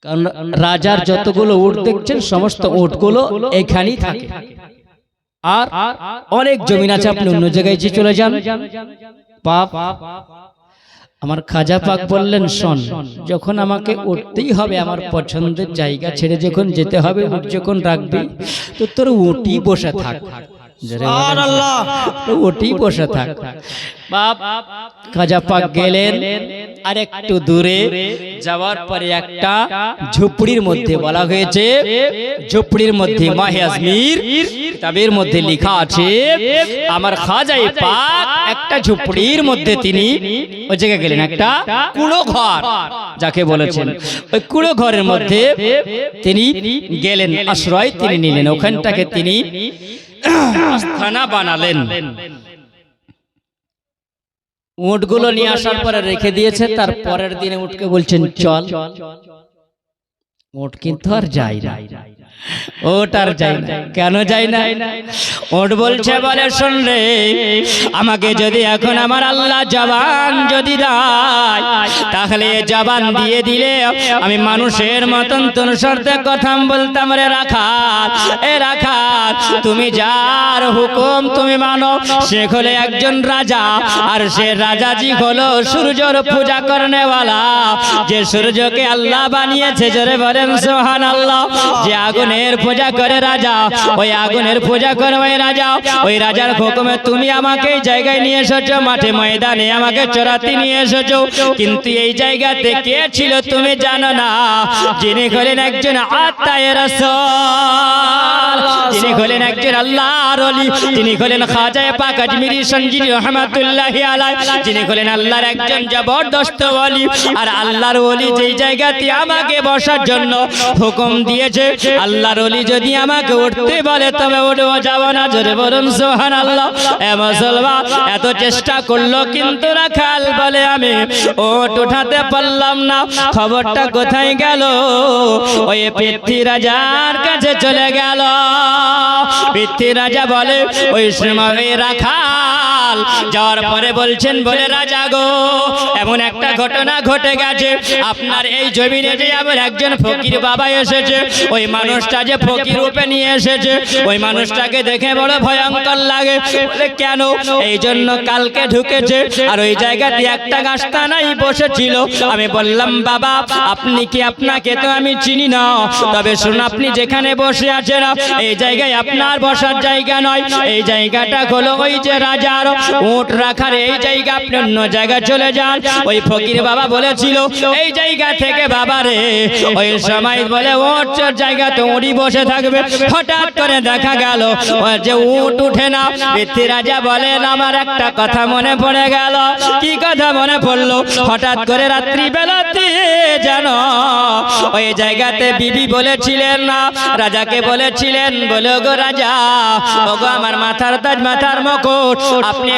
Speaker 1: কারণ রাজার যতগুলো উট দেখছেন সমস্ত উটগুলো এখানেই থাকে, আর অনেক জমিন আছে, আপনি অন্য জায়গায় চলে যান। পাপ আমার খাজা পাক বললেন, শোন, যখন আমাকে উঠতেই হবে, আমার পছন্দের জায়গা ছেড়ে যখন যেতে হবে, উট যখন রাখবি তো তোর উটই বসে থাক। ওটি বসে থাক। বাপ খাজা পাক গেলেন, আর একটু দূরে যাওয়ার পরে একটা ঝুপড়ির মধ্যে বলা হয়েছে, ঝুপড়ির মধ্যে মাহে আজমির কিতাবের মধ্যে লেখা আছে, আমার খাজায়ে পাক একটা ঝুপড়ির মধ্যে তিনি ওই জায়গায় গেলেন, একটা কুড়ো ঘর যাকে বলেছেন, ওই কুড়ো ঘরের মধ্যে তিনি গেলেন, আশ্রয় তিনি নিলেন। ওখানটাকে তিনি আস্তানা বানালেন। উটগুলো নিয়ে আসার পরে রেখে দিয়েছে। তার পরের দিনে উটকে বলছেন, চল। উট কিন্তু আর যায় না, ওট আর যায় না। কেন যায় না? ওট বলছে, বলে শোন রে, আমাকে যদি এখন আমার আল্লাহ জবান যদি দেয়, তাহলে জবান দিয়ে দিলে আমি মানুষের মতন তোর সাথে কথা বলতাম। রে রাখাল, এ রাখাল, তুমি যার হুকুম তুমি মানো, সে হলো একজন রাজা, আর সে রাজাজি হলো সূর্যর পূজা করনেওয়ালা। যে সূর্যকে আল্লাহ বানিয়েছে, জোরে বলেন সুবহানাল্লাহ। যে আগুনের পূজা করে রাজা, ওই আগুনের পূজা করে ওই রাজা, ওই রাজার হুকুমে তুমি আমাকে এই জায়গায় নিয়ে এসেছো, মাঠে ময়দানে আমাকে চড়াতে নিয়ে এসেছো। কিন্তু এই জায়গাতে কে ছিল তুমি জানো না? যিনি হলেন একজন আত্মায়ে রাসূল, যিনি হলেন একজন আল্লাহর ওলি, তিনি হলেন খাজায়ে পাক আজমিরি সঞ্জিনী রহমাতুল্লাহি আলাইহি, যিনি হলেন আল্লাহর একজন জবরদস্ত ওলি। আর আল্লাহর ওলি যেই জায়গাতে আমাকে বসার জন্য হুকুম দিয়েছে, আল্লাহর ওলি যদি আমাকে উঠতে বলে তবে উঠব, যাব না। জোরে বলুন সুবহানাল্লাহ। এ মুসলমান, এত চেষ্টা করলো কিন্তু রাখাল বলে আমি ওট উঠাতে পারলাম না। খবরটা কোথায় গেল? ওই পৃথ্বী রাজার কাছে চলে গেল। পৃথ্বী রাজা বলে, ওই সময় রাখাল যাওয়ার পরে বলছেন, বলে রাজা গো, এমন একটা ঘটনা ঘটে গেছে, আপনার এই জমিনে যে আমার একজন ফকির বাবা এসেছে, ওই মানুষটা যে ফকির রূপে নিয়ে এসেছে, ওই মানুষটাকে দেখে বড় ভয়ঙ্কর লাগে। বলে কেন? এই জন্য কালকে ঢুকেছে, আর ওই জায়গাতে একটা গাছতানাই বসেছিল। আমি বললাম, বাবা আপনি কি? আপনাকে তো আমি চিনি না, তবে শুনুন, আপনি যেখানে বসে আছেন এই জায়গায় আপনার বসার জায়গা নয়, এই জায়গাটা হলো ওই যে রাজার। উট রাখার এই জায়গা, আপনি অন্য জায়গায় চলে যান। ওই ফকির বাবা বলেছিল এই জায়গা থেকে বাবা রে, ওই সময় বলে উট জায়গাতে উড়ি বসে থাকবে। হঠাৎ করে দেখা গেল যে উট উঠে না। পৃথ্বীরাজা বলেন আমার একটা কথা মনে পড়ে গেল। কি কথা মনে পড়লো? হঠাৎ করে রাত্রি বেলাতে যেন ওই জায়গাতে বিবি বলেছিলেন না, রাজাকে বলেছিলেন, বলে গো রাজা, ওগো আমার মাথার তাজ, মাথার মুকুট আপনি